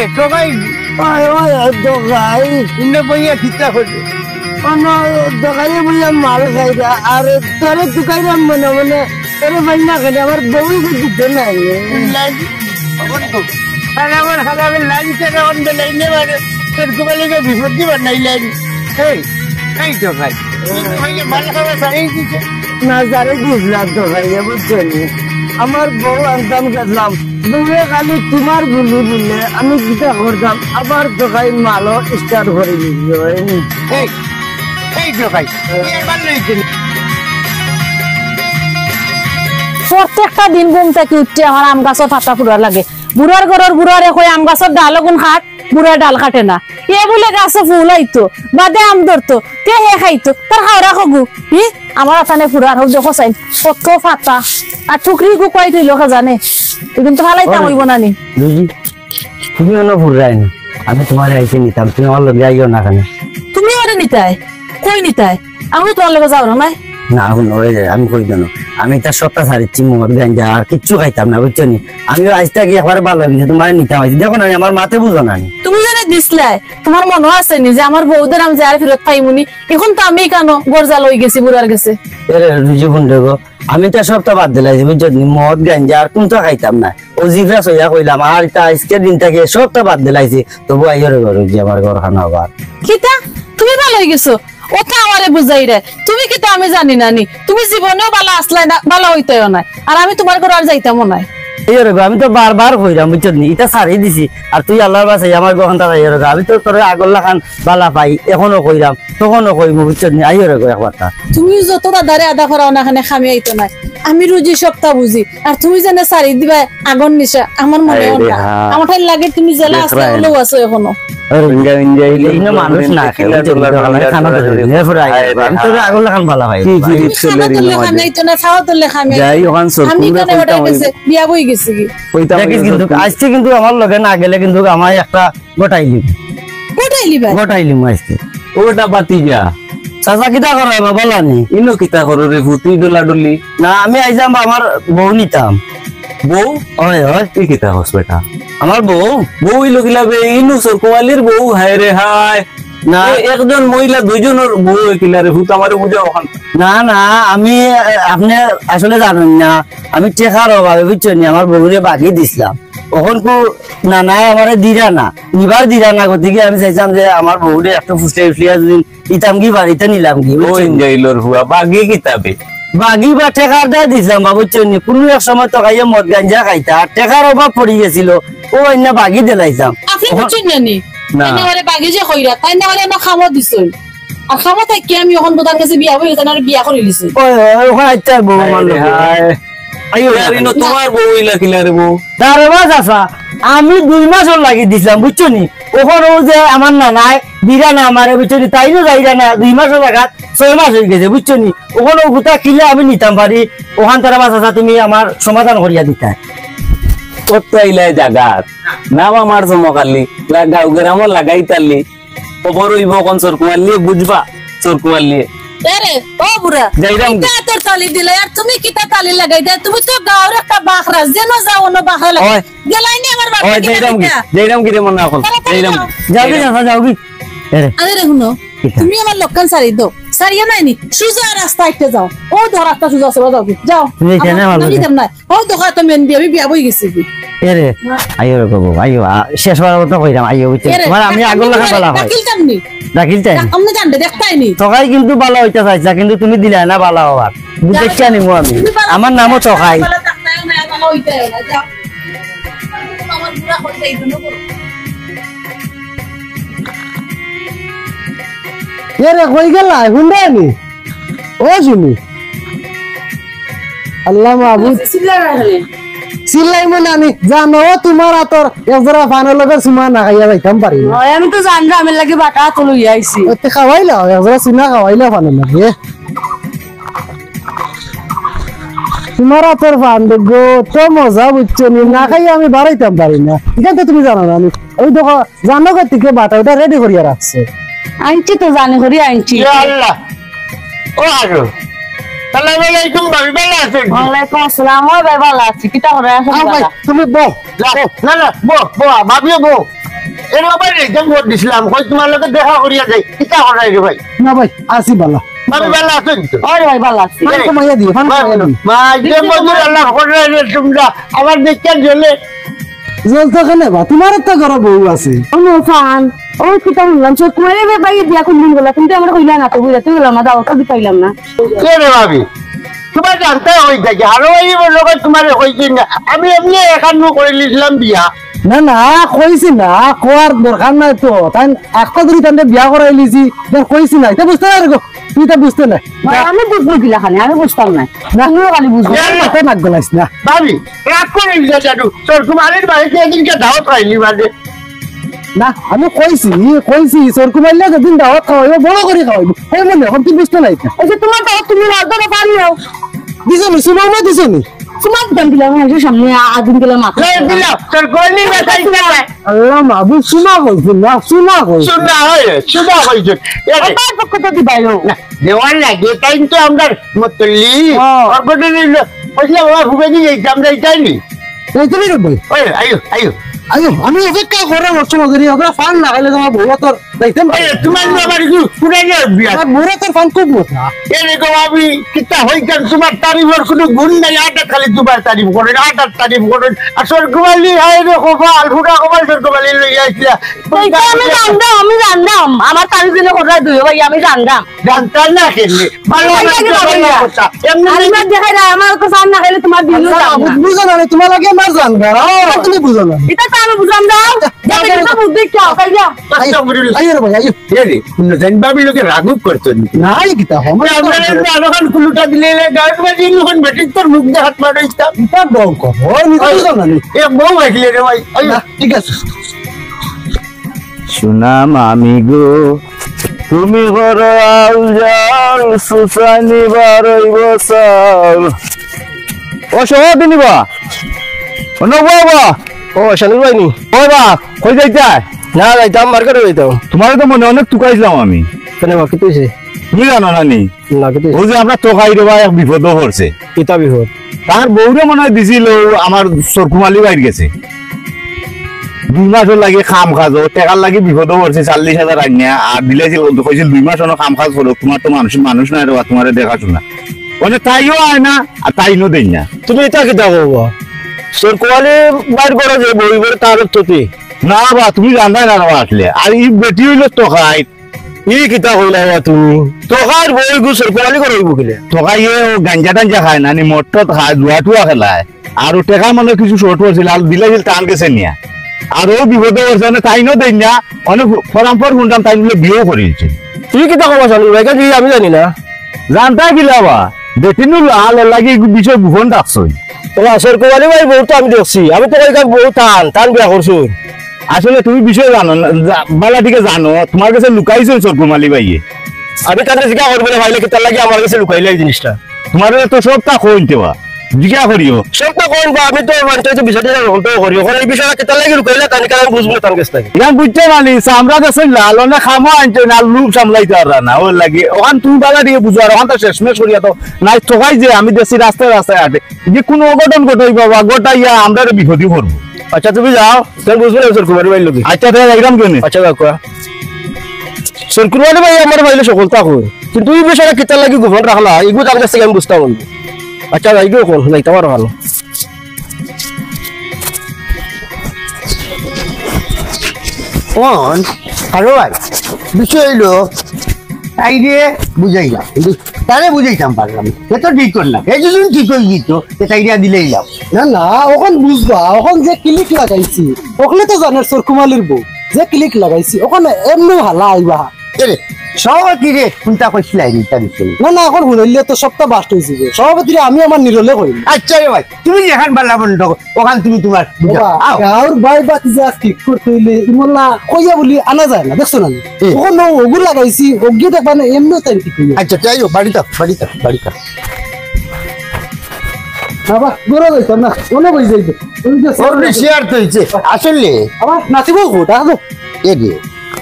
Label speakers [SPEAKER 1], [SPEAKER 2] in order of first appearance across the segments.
[SPEAKER 1] রে তোকাই
[SPEAKER 2] দোকাই
[SPEAKER 1] ইন্ন বইয়া ঠিকটা হচ্ছে
[SPEAKER 2] দোকানে বইয়া মাল খাইরা আর তোরে দোকাইলাম মনে মনে তোরে বাইনা খাই আমার বউ দিতে নাই
[SPEAKER 1] আমার হারাবে লাইনটা যখন লাইনে বাড়ে তোর দোকানে বিপদ দিবার নাই লাইন এই তো ভাই ভালো খাবার সারিয়ে দিচ্ছে
[SPEAKER 2] না যারে বুঝলাম তো ভাই বুঝছো আমার বউ আনতাম গেলাম বউয়ে খালি তোমার বুলি বললে আমি কিটা করতাম আবার দোকাই মালও স্টার্ট করে দিচ্ছি
[SPEAKER 1] এই তো ভাই ভালো হয়েছে
[SPEAKER 3] প্রত্যেকটা দিন ঘুম থেকে উঠতে আমার আম গাছের পাতা ফুরার লাগে বুড়ার ঘরের বুড়ারে কই আম গাছের ডাল গুণ খাট বুড়া ডাল খাটে না এ বলে গাছে ফুল হইতো বাদে আম ধরতো তে হে খাইতো তার হাওড়া খগু হি আমার আথানে ফুরার হোক দেখো চাই কত পাতা আর টুকরি গুকাই তুই লোক জানে এদিন তো হালাইতাম হইব না নি
[SPEAKER 2] তুমি অন্য ফুরাই না আমি তোমার আইসে নিতাম তুমি আমার লোক যাইও না কেন
[SPEAKER 3] তুমি ওরে নিতাই কই নিতাই আমি তোমার লোক যাও না নাই
[SPEAKER 2] না এখন হয়ে যায় আমি কই দেন আমি তার সপ্তাহ ছাড়িচ্ছি মদ গাঞ্জা আর কিচ্ছু খাইতাম না বুঝছো নি আমি আজটা গিয়ে একবার ভালো হয়েছে তোমার নিতাম আইছি দেখো না আমার মাতে বুঝো না
[SPEAKER 3] তুমি জানে দিসলাই তোমার মনে আছে নি যে আমার বউদের আমি যার ফেরত পাইমুনি এখন তো আমি কেন গরজা লই গেছি বুড়ার গেছে
[SPEAKER 2] এর রুজি বন্ধ গো আমি তো সপ্তাহ বাদ দিলাইছি বুঝছো নি মদ গাঞ্জা আর কোন তো খাইতাম না ও জিভরা সইয়া কইলাম আর তা আজকের দিনটাকে সপ্তাহ বাদ দিলাইছি তবু আইরে ঘরে যে আমার ঘর খানা আবার
[SPEAKER 3] কিতা তুমি ভালো হয়ে গেছো ওটা আমারে বুঝাই রে তুমি কি তো আমি জানি না নি তুমি জীবনেও ভালো আসলাই না ভালো হইতেও না আর আমি তোমার ঘর আর যাইতামও না
[SPEAKER 2] আমি তো বারবার কইরাম বুঝছো নি এটা ছাড়িয়ে দিছি আর তুই আল্লাহর বাসাই আমার গহনটা আইরে আমি তো তোর আগল্লা খান বালা পাই এখনো কইরাম তখনও কইব বুঝছো নি আইরে গো একবারটা
[SPEAKER 3] তুমি যত দাদারে আদা করাও না এখানে খামি আইতো না আমি রুজি সপ্তাহ বুঝি আর তুমি জানে সারি দিবা আগুন নিশা আমার মনে হয় না আমার ঠাই লাগে তুমি জেলা আসতে হলেও আছো এখনো
[SPEAKER 2] মানুষ না আগল্লা খান বালা ভাই আজকে কিন্তু আমার লগে না গেলে কিন্তু আমার একটা গোটাইলিম আজকে
[SPEAKER 4] ওটা বাতি যা
[SPEAKER 2] চাচা কিতা করো বলা নি
[SPEAKER 4] ইনো কিতা করো রে ভুতি ডলা ডলি
[SPEAKER 2] না আমি আইজাম আমার বউ নিতাম
[SPEAKER 4] বউ
[SPEAKER 2] হয় হয়
[SPEAKER 4] তুই কিতা হস বেটা
[SPEAKER 2] আমার বউ
[SPEAKER 4] বউ লগিলাবে ইনু সরকোয়ালির বউ হায় রে হায়
[SPEAKER 2] না
[SPEAKER 4] একজন মহিলা দুইজনের বউ কিলা রে ভূত আমারে বুঝাও ওখান
[SPEAKER 2] না না আমি আপনি আসলে জানেন না আমি টেকার অভাবে বুঝছো নি আমার বউরে বাকি দিছিলাম তখন কো না না আমারে দিরা না নিবার দিরা না গতিকে আমি চাইছিলাম যে আমার বউরে একটা ফুসলে উঠলিয়া যদি ইতাম কি বাড়িতে নিলাম কি
[SPEAKER 4] ও এনজয়লর হুয়া বাগি কিতাবে
[SPEAKER 2] বাকি বা টেকার দেয় দিছিলাম বাবু চন্নি কোনো এক সময় তো খাইয়া মদ গাঞ্জা খাইতা আর টেকার অভাব পড়ে গেছিল ও অন্য বাকি দিলাইছিলাম
[SPEAKER 3] আপনি বুঝছেন না নি এনারে বাগি যে কইরা তাই না মানে খামো দিছই আর খামো থাকি আমি এখন বোদার কাছে বিয়া হই গেছে না বিয়া করে লিছি
[SPEAKER 2] ওখানে আইতা বউ আমার লোক
[SPEAKER 4] ইনো তোমার বউ ইলা কিলা রে বউ
[SPEAKER 2] দারবা চাচা আমি 2 মাস লাগি দিছিলাম বুঝছো নি ওখানে ও যে আমার নানায় দিরা না আমারে বুঝছো নি তাইও যাইরা না 2 মাস লাগাত 6 মাস হয়ে গেছে বুঝছো নি ওখানে গুতা কিলে আমি নিতাম পারি ওখান তারা চাচা তুমি আমার সমাধান করিয়া দিতা
[SPEAKER 4] কত ইলাই জাগাত নাম আমার জমকালি লাগাও গ্রাম লাগাইতালি খবর হইব কোন সরকুয়ালি বুঝবা সরকুয়ালি
[SPEAKER 3] আরে ও বুড়া
[SPEAKER 4] যাইরাম
[SPEAKER 3] তোর তালি দিলে আর তুমি কিটা তালি লাগাই দে তুমি তো গাওর একটা বাখরা যেন যাও না বাখরা লাগা গেলাইনি আমার বাবা
[SPEAKER 4] ওই যাইরাম কি রে মনে এখন যাইরাম
[SPEAKER 2] যাবি চাচা যাবি
[SPEAKER 3] আরে রে হুনো তুমি আমার লক্ষণ সারি দাও সারিয়া নাইনি সুজা রাস্তা আইতে যাও ও ধর রাস্তা সুজা আছে যাও যাও
[SPEAKER 2] তুমি কেন ভালো
[SPEAKER 3] না ও দোকা তো মেন দিয়ে আমি বিয়া বই গেছি
[SPEAKER 2] এরে আইও রে বাবু আইও শেষবার মত কইরাম আইও বুঝছো তোমার আমি আগল লাগা বলা হয়
[SPEAKER 3] ডাকিলতাম নি
[SPEAKER 2] ডাকিলতাই
[SPEAKER 3] আমনে জানতে দেখতাই নি
[SPEAKER 2] তকাই কিন্তু ভালো হইতা চাইছা কিন্তু তুমি দিলা না ভালো হওয়ার বুঝতে নিমু আমি আমার নামও তকাই
[SPEAKER 3] আমার বুড়া হইতে ইদনো করো
[SPEAKER 2] এরে কই গেলা হুন্ডা নি ও শুনি আল্লাহ মাহবুব সিলাই মনে আমি জানো তোমার আতর একজোড়া ফানের লগে সুমা না খাইয়া যাইতাম পারি না
[SPEAKER 3] আমি তো জানরা আমি লাগি বাটা তো লই আইছি
[SPEAKER 2] ওতে খাওয়াইলা একজোড়া সিনা খাওয়াইলা ফানের লগে তোমার আতর ফান দেখো তো মজা বুঝছো নি না খাইয়া আমি বাড়াইতাম পারি না এখান তো তুমি জানো না আমি ওই দেখো জানো থেকে বাটা ওটা রেডি করিয়া রাখছে
[SPEAKER 3] আইছি তো জানি করি আইছি
[SPEAKER 1] আল্লাহ ও আরো আসসালামু আলাইকুম ভাবি ভালো আছেন
[SPEAKER 3] ওয়ালাইকুম আসসালাম ওই ভাই ভালো আছি কিটা করে আছেন
[SPEAKER 1] তুমি বো না না বো ভাবিও বো এর আবার এক্সাম ভোট দিছিলাম কই তোমার লগে দেখা করিয়া যাই কিতা করাই রে ভাই
[SPEAKER 2] না ভাই আসি বালা
[SPEAKER 1] আমি ভালো আছেন তো
[SPEAKER 3] ওই ভাই ভালো আছি
[SPEAKER 2] ফান কমাইয়া দিও ফান কমাইয়া দিও
[SPEAKER 1] মা যে মজুর আল্লাহ করাই রে তোমরা আবার দেখছেন জ্বলে
[SPEAKER 2] জলতো কেন বা তোমার তো ঘর বউ আছে
[SPEAKER 3] অনু ফান ওই কিতা বললাম সে তোমারে ভাই দিয়া কোন দিন গলা কিন্তু আমরা কইলা না তো বুঝাতে গেলাম না দাও তো পাইলাম না
[SPEAKER 1] কে রে ভাবি তোমার জানতে হই থাকে আরো এই লোক তোমার হইছে না আমি এমনি একান্ন করে লিখলাম বিয়া
[SPEAKER 2] না না কইছি না কোয়ার দরকার নাই তো তাই একটা ধরে তান্ডে বিয়া করাই লিছি কইছি না এটা বুঝতে না তুই তো বুঝতে না
[SPEAKER 3] আমি বুঝবো দিলা খানে আমি বুঝতাম না তুমিও খালি বুঝবো
[SPEAKER 2] মাথা নাক গলাইস না
[SPEAKER 1] ভাবি রাগ করে লিখা জাদু তোর কুমারের বাড়িতে একদিনকে দাওয়াত পাইলি বাদে
[SPEAKER 2] না আমি কইছি সরকু মাইলে যেদিন দাওয়াত খাওয়াইব বড় করে খাওয়াইব এই মনে এখন তুই বুঝতে নাই
[SPEAKER 3] এই যে তোমার দাও তুমি রাজদারে পারি নাও
[SPEAKER 2] দিছো নি সুমা মা দিছো নি
[SPEAKER 3] তোমার দাম দিলাম এই যে সামনে আদিন গেলাম মাথা
[SPEAKER 1] দিলাম তোর কইলি বেটাই না
[SPEAKER 2] আল্লাহ মাহবুব সুমা কইছিল না সুমা কইছিল
[SPEAKER 1] সুদা হইছে
[SPEAKER 3] তার পক্ষ তো দিবাইলো
[SPEAKER 1] না দেওয়ার লাগে তাই তো আমরা মতলি অর্পণে নিল কইলা বাবা ভুবে দিয়ে যাইতাম যাইতাইনি
[SPEAKER 2] এই তুমি ভাই
[SPEAKER 1] ওই আয়ো আয়ো
[SPEAKER 2] আয়ো আমি অপেক্ষা করে বসে মগরি ওরা ফান লাগাইলে তোমার বউ তোর দেখতেন
[SPEAKER 1] তোমার বাবার কি পুরে যাও বিয়া
[SPEAKER 2] বুড়া তোর ফান খুব মোটা
[SPEAKER 1] এরকম আমি কিতা হইতাম তোমার তারিফের কোনো গুণ নাই আটা খালি তোমার তারিফ করেন আটার তারিফ করেন আসল কুমালি হায় রে কপাল ফুটা কপাল তোর কপালি লই আইছিলা
[SPEAKER 3] আমি জানতাম আমার তারি দিলে কোথায় দুই ভাই আমি জানতাম
[SPEAKER 1] জানতাম না কেনে ভালো কথা এমনি
[SPEAKER 3] দেখাই না আমার তো সান না খাইলে তোমার দিল
[SPEAKER 2] বুঝো না তোমার লাগে আমার জান তুমি বুঝো না
[SPEAKER 3] এটা তো আমি বুঝলাম দাও যাবে তো বুঝতে কি আও কাইয়া
[SPEAKER 2] আইও রে ভাই আইও
[SPEAKER 1] এরে নজন বাবি লোকে রাগু করতেন
[SPEAKER 2] না কিতা
[SPEAKER 1] আমরা আলোখান কুলুটা দিলে গাছ বাজি লোকন বেটি তোর মুখ দিয়ে হাত মারাইতাম
[SPEAKER 2] এটা বউ কো নি তো বুঝো না
[SPEAKER 1] এ বউ হইলে রে ভাই আইও
[SPEAKER 2] ঠিক আছে
[SPEAKER 4] সুনাম আমি গো তুমি ঘর আল যাও সুসানি বারই বছর ও সহ দিনিবা বাবা
[SPEAKER 2] ও শানুর ভাই নি
[SPEAKER 4] ও বা কই যাইতা
[SPEAKER 2] না যাইতাম মার্কেটে যাইতাম
[SPEAKER 4] তোমার তো মনে অনেক টুকাইছিলাম আমি
[SPEAKER 2] কেন বাকি তুইছে
[SPEAKER 4] তুমি জানো না নি
[SPEAKER 2] না কি
[SPEAKER 4] ও যে আমরা তোকাই দেবা এক বিপদ পড়ছে
[SPEAKER 2] কিতা বিহর
[SPEAKER 4] তার বউরে মনে হয় দিছিল আমার সরকুমালি বাইর গেছে 2 মাস লাগে খাম খাজ টাকার লাগে বিপদ পড়ছে 40,000 আনিয়া আর দিলেছিল কইছিল 2 মাস হলো খাম খাজ করো তোমার তো মানুষ না রে তোমার দেখাশোনা ওনে তাইও আয় না আর তাইনো দেই না
[SPEAKER 2] তুমি এটা কিতা করবা সরকুমালি বাইর করে যে বইবার তার তোতে
[SPEAKER 4] না বা তুমি জানদাই না আসলে আর ই বেটি হইলো তোকাই
[SPEAKER 2] ই কিতা কইলা তুমি তোকার বই গু সরকুমালি করইব কিলে
[SPEAKER 4] তোকাই গাঞ্জা টাঞ্জা খায় না নি মট্ট খায় জুয়া খেলায় আর টাকা মানে কিছু শর্ট পড়ছিল আর দিলেছিল টান গেছে নিয়া আর ও বিপদে পড়ছে না তাইনো দেই না অনেক পরম্পর শুনতাম তাই বলে বিয়েও করিয়েছে
[SPEAKER 2] তুই কিতা করবা শানুর ভাই কি আমি জানি না
[SPEAKER 4] জানতাই গিলা বা বেটিনু লাল লাগি বিষয় ভুবন ডাকছই
[SPEAKER 2] তোমার সরকুমালি ভাই বউ তো আমি দেখছি আমি তো কই বউ টান বিয়া করছো
[SPEAKER 4] আসলে তুমি বিষয় জানো না বালা দিকে জানো তোমার কাছে লুকাইছো সরকুমালি ভাইয়ে
[SPEAKER 2] আমি কাছে জিজ্ঞা করবো ভাইলে কিতা লাগে আমার কাছে লুকাইলে এই জিনিসটা
[SPEAKER 4] তোমার তো সবটা কইতে বা জিজ্ঞা করিও
[SPEAKER 2] সবটা করবো আমি তো মানতে বিষয়টা করি ওখানে এই বিষয়টা কিতা লাগে লুকাইলে তার কারণ বুঝবো তার কাছ থেকে
[SPEAKER 4] ইয়ান বুঝতে মানি আমরা দেশে লাল না খামো আনতে না লুপ সামলাইতে আর না ওর লাগে ওখান তুমি বালা দিয়ে বুঝো আর ওখান তো শেষমেশ করিয়া তো নাই ঠকাই যে আমি দেশি রাস্তায় হাঁটে যে কোনো অঘটন ঘটাই বাবা গোটাইয়া আমরা বিপদই করবো
[SPEAKER 2] আচ্ছা তুমি যাও তুমি বুঝবে না সরকুমারি ভাই লোক
[SPEAKER 4] আচ্ছা তাই একদম কেন
[SPEAKER 2] আচ্ছা কাকুয়া সরকুমারি ভাই আমার ভাইলে সকলতা কই কিন্তু এই বিষয়টা কিতা লাগে গোপন রাখলা এগুলো তার কাছ থেকে আমি বুঝতে পারবো আচ্ছা যাই গো কোন যাইতে পারো ভালো
[SPEAKER 1] কোন আরো ভাই বিষয় হইলো তাই দিয়ে বুঝাইলাম কিন্তু তারে বুঝাইতাম পারলাম সে তো ঠিক করলাম এই যদি ঠিক হয়ে যেত তাই দিয়া দিলেই লাভ
[SPEAKER 2] না না ওখান বুঝবা ওখান যে ক্লিক লাগাইছি ওখানে তো জানার সরকুমালির বউ যে ক্লিক লাগাইছি ওখানে এমনি হালা আইবা
[SPEAKER 1] সভাপতি রে চিন্তা করছিলাই তা বিষয়
[SPEAKER 2] না না এখন শুনলে তো সবটা বাস্ট হয়েছে সভাপতি আমি আমার নিরলে করিম
[SPEAKER 1] আচ্ছা রে ভাই তুমি যেখান পারলা বন্ধ ওখান তুমি তোমার
[SPEAKER 2] গাঁর বাই বাতি যা ঠিক করতে হইলে ইমলা কইয়া বলি আনা যায় না দেখছো না ওখানে ওগুলো লাগাইছি ওগিয়ে দেখবা না এমনি তাই ঠিক হইয়া
[SPEAKER 1] আচ্ছা যাই হোক বাড়িতে
[SPEAKER 2] বাবা গোরা যাইতাম না ওনে বই যাইতো
[SPEAKER 1] শেয়ার তো হয়েছে আসলে
[SPEAKER 2] আবার নাচিব দেখা তো
[SPEAKER 1] এ রে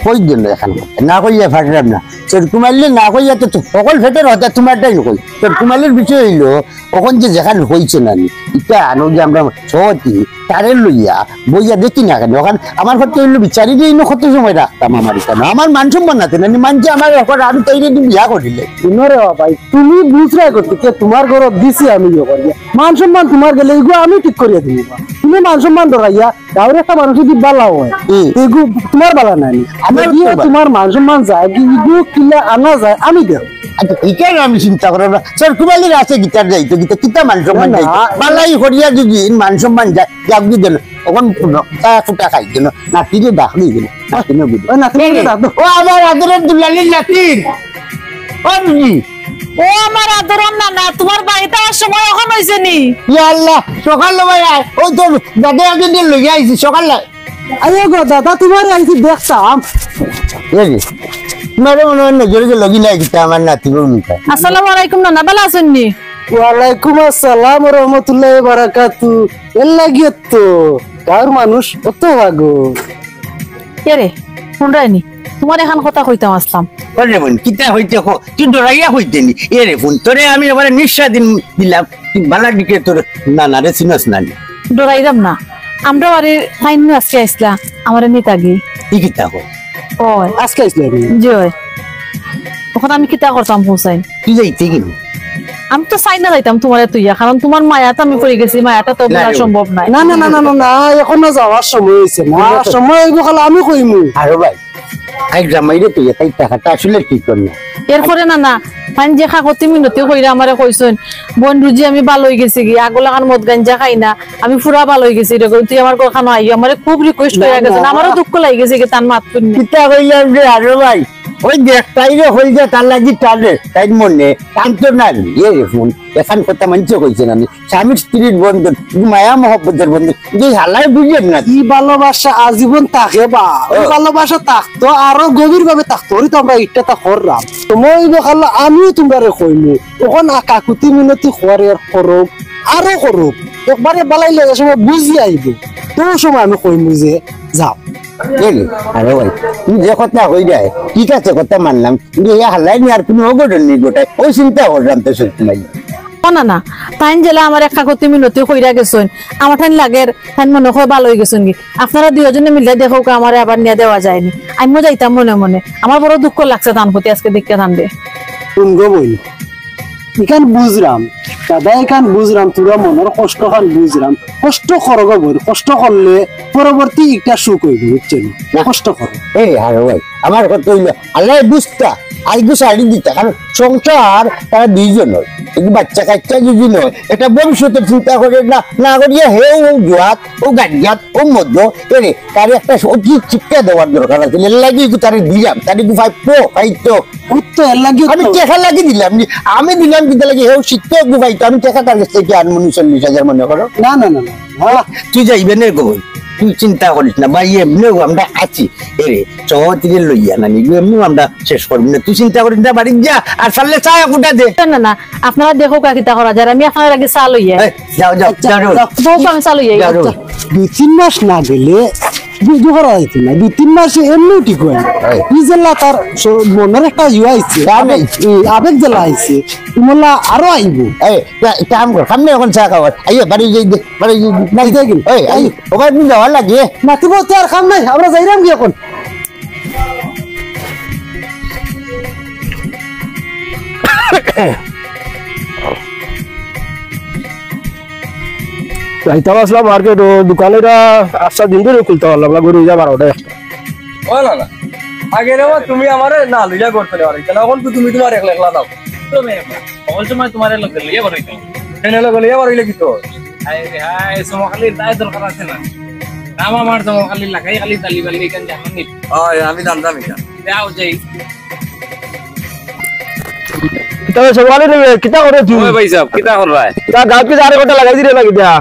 [SPEAKER 1] কই দিন এখন না কইয়া ফাটলাম না চরকুমাইলে না কইয়া তো সকল ফেটের হতা তোমারটাই কই চরকুমাইলের বিষয় হইলো এখন যে যেখানে হয়েছে না এটা আনো যে আমরা সহতি তারে লইয়া বইয়া দেখি না কেন ওখানে আমার ঘর তো হইলো বিচারি দিয়ে কত সময় রাখতাম আমার এখানে আমার মান সম্মান আছে না মানছে আমার এখন আমি তৈরি বিয়া করিলে
[SPEAKER 2] শুনরে ভাই তুমি বুঝরাই করতে কে তোমার ঘর দিছি আমি করিয়া মান সম্মান তোমার গেলে এগুলো আমি ঠিক করিয়া দিব তুমি মান সম্মান ধরাইয়া গাঁর একটা মানুষ যদি বালা হয় এগুলো তোমার বালা নাই আমার দিয়ে তোমার মান সম্মান যায় কি এগুলো কিলা আনা যায় আমি দেব
[SPEAKER 1] আচ্ছা ঠিক আছে আমি চিন্তা করো না স্যার কুমালির আছে গীতার যাইতো গীতা কিতা মান সম্মান যাইতো বালাই হরিয়া যদি মান সম্মান যায় যাক দি দেন তখন ফুটা খাই দিন নাতিকে ডাকলি দিন নাতিনে বুঝি ও আমার আদরের দুলালির নাতিন ও বুঝি
[SPEAKER 3] ও আমার আদরণ না তোমার বাড়িতে আসার সময় এখন হইছে নি
[SPEAKER 1] ইয়া আল্লাহ সকাল ভাই ওই তো দাদা আগে দিন লইয়া আইছি সকাল
[SPEAKER 2] আরে গো দাদা তোমার আইছি দেখতাম
[SPEAKER 1] এই মারে মনে হয় নজরে যে লগি নাই গীতা আমার নাতি ভূমিকা
[SPEAKER 3] আসসালামু আলাইকুম নানা ভালো আছেন নি
[SPEAKER 2] ওয়ালাইকুম আসসালাম ওয়া রাহমাতুল্লাহি ওয়া বারাকাতু এল্লা গিয়তো গাঁর মানুষ কত ভাগো
[SPEAKER 3] কে রে শুনরাইনি তোমার এখন কথা কইতাম আসলাম
[SPEAKER 1] বলে বোন কিতা হইতে কো তুই ডরাইয়া হইতে নি এ রে ফোন তোরে আমি এবারে নিঃশ্বাস দিন দিলাম তুই বালা দিকে তোর না না রে চিনস না
[SPEAKER 3] ডরাইলাম না আমরা বাড়ির ফাইন আজকে আসলা আমার নেতাগি
[SPEAKER 1] কি কিতা কো
[SPEAKER 3] ওই
[SPEAKER 2] আজকে আইছি আমি
[SPEAKER 3] জয় তখন আমি কিতা করতাম হোসেন
[SPEAKER 1] তুই যাইতে কিনি
[SPEAKER 3] আমি তো চাই না যাইতাম তোমার তুইয়া কারণ তোমার মায়াটা আমি পড়ে গেছি মায়াটা তো বলা সম্ভব নাই
[SPEAKER 2] না না না না না না এখনো যাওয়ার সময় হয়েছে না সময় হইব খালি আমি কইমু
[SPEAKER 1] আরো ভাই আই জামাইরে তুই তাই টাকাটা আসলে কি করলি
[SPEAKER 3] এরপরে না না ফাইন যে খাকতি মিনতি কইরা আমারে কইছেন বন্ধুজি আমি ভালো হয়ে গেছি কি আগলা কান মদ গাঞ্জা খাই না আমি পুরা ভালো হয়ে গেছি রে তুই আমার কোখানো আই আমারে খুব রিকোয়েস্ট কইরা গেছেন আমারও দুঃখ লাগি গেছে কি তার মাত শুনে
[SPEAKER 1] কিতা কইলাম রে আরো ভাই ওই দেখ তাইরে হই যে তার লাগি টানে তাই মনে কান্ত না এ রে ফোন এখন কথা মানছে কইছেন আমি স্বামী স্ত্রীর বন্ধন মায়া মহব্বতের বন্ধন যে হালাই বুঝেন না
[SPEAKER 2] কি ভালোবাসা আজীবন থাকে বা ওই ভালোবাসা থাকতো আরো গভীর ভাবে থাকতো ওই তো আমরা ইটা তা করলাম তোমার দেখালো আমিও তোমরা কইমু তখন কাকুতি মিনতি করে করুক আরো করুক একবারে বালাই লাগে সময় বুঝি আইব তো সময় আমি কইমু যে যাও
[SPEAKER 1] আরে ভাই তুমি যে কথা হই যায় ঠিক আছে কথা মানলাম কিন্তু ইয়া হালাই নি আর কোনো অঘটন নেই গোটাই ওই চিন্তা করলাম তো সত্যি নাই
[SPEAKER 3] না না তাইন জেলা আমার এক কাকতি মিনতি কইরা গেছেন আমার ঠান লাগের তাইন মনে হয় ভালো হয়ে গেছেন কি আপনারা দুইজনে মিলে দেখো আমার আবার নিয়ে দেওয়া যায়নি আমিও যাইতাম মনে মনে আমার বড় দুঃখ লাগছে তান প্রতি আজকে দেখতে থানবে
[SPEAKER 2] শুনগো বই এখান বুঝলাম দাদা এখান বুঝলাম তোরা মনের কষ্ট খান বুঝলাম কষ্ট করগো বই কষ্ট করলে পরবর্তী একটা সুখ হইব বুঝছেন কষ্ট করো
[SPEAKER 1] এই আরে ভাই আমার কথা হইলো আল্লাহ বুঝতা আইগো শাড়ি দিতা কারণ সংসার তারা দুইজন হয় কিন্তু বাচ্চা কাচ্চা যদি নয় এটা ভবিষ্যতের চিন্তা করে না না করিয়া হে ও জুয়াত ও গাড়িয়াত ও মধ্য এরে তার একটা অধিক শিক্ষা দেওয়ার দরকার আছে এর লাগি তারে দিলাম তারে কি ফাইতো
[SPEAKER 2] উত্তর এর লাগি
[SPEAKER 1] আমি টাকা লাগি দিলাম আমি দিলাম কিন্তু লাগে হেও শিক্ষা গুবাইতো আমি টাকা তার কাছ থেকে আনমনি 40,000 মনে করো
[SPEAKER 2] না না না না
[SPEAKER 1] তুই যাইবে না গো তুই চিন্তা করিস না ভাই এমনিও আমরা আছি এরে চৌতিরে লইয়া না নিগো এমনিও আমরা শেষ করবি না তুই চিন্তা করিস না বাড়ি যা আর সালে চা কুটা দে
[SPEAKER 3] না না আপনারা দেখো কাকিতা করা যায় আমি আপনার আগে চা লইয়া
[SPEAKER 1] যাও যাও যাও
[SPEAKER 3] আমি চা লইয়া
[SPEAKER 2] 2-3 মাস না গেলে বুঝতে করা যাইতো না 2-3 মাসে এমনি ঠিক হয় এই জেলা তার মনের একটা ইয়ে আইছে আবেগ জেলা আইছে তোমরা আরো আইব
[SPEAKER 1] এই কাম কর সামনে এখন চা খাওয়ার আইও বাড়ি যাই দে বাড়ি নাই যাই গেল এই আই ওবার নি যাওয়ার লাগে
[SPEAKER 2] নাতিব তো আর কাম নাই আমরা যাইরাম কি এখন
[SPEAKER 5] যাইতাম আসলাম মার্কেট দোকানেরা আচ্ছা দিন ধরে খুলতে পারলাম না গরু যা 12টা
[SPEAKER 6] ও না না আগে রে তুমি আমারে না লইয়া করতে পারি কেন এখন তো তুমি তোমার একলা একলা দাও
[SPEAKER 7] তুমি সকল সময় তোমার লোক লইয়া বড়াইতো
[SPEAKER 6] এনে লোক লইয়া বড়াইলে কি তো
[SPEAKER 7] হাই হাই সমখালির দায় দরকার আছে না নাম আমার সমখালির লাগাই খালি তালি বালি এখান জানো নি
[SPEAKER 6] আমি জানতাম এটা
[SPEAKER 7] যাও যাই
[SPEAKER 5] কিতা সকালে নেবে কিতা করে তুই
[SPEAKER 7] ওই ভাই সাহেব কিটা কর ভাই
[SPEAKER 5] তা গাঁত কি 4 ঘন্টা লাগাই দিলে লাগি দিয়া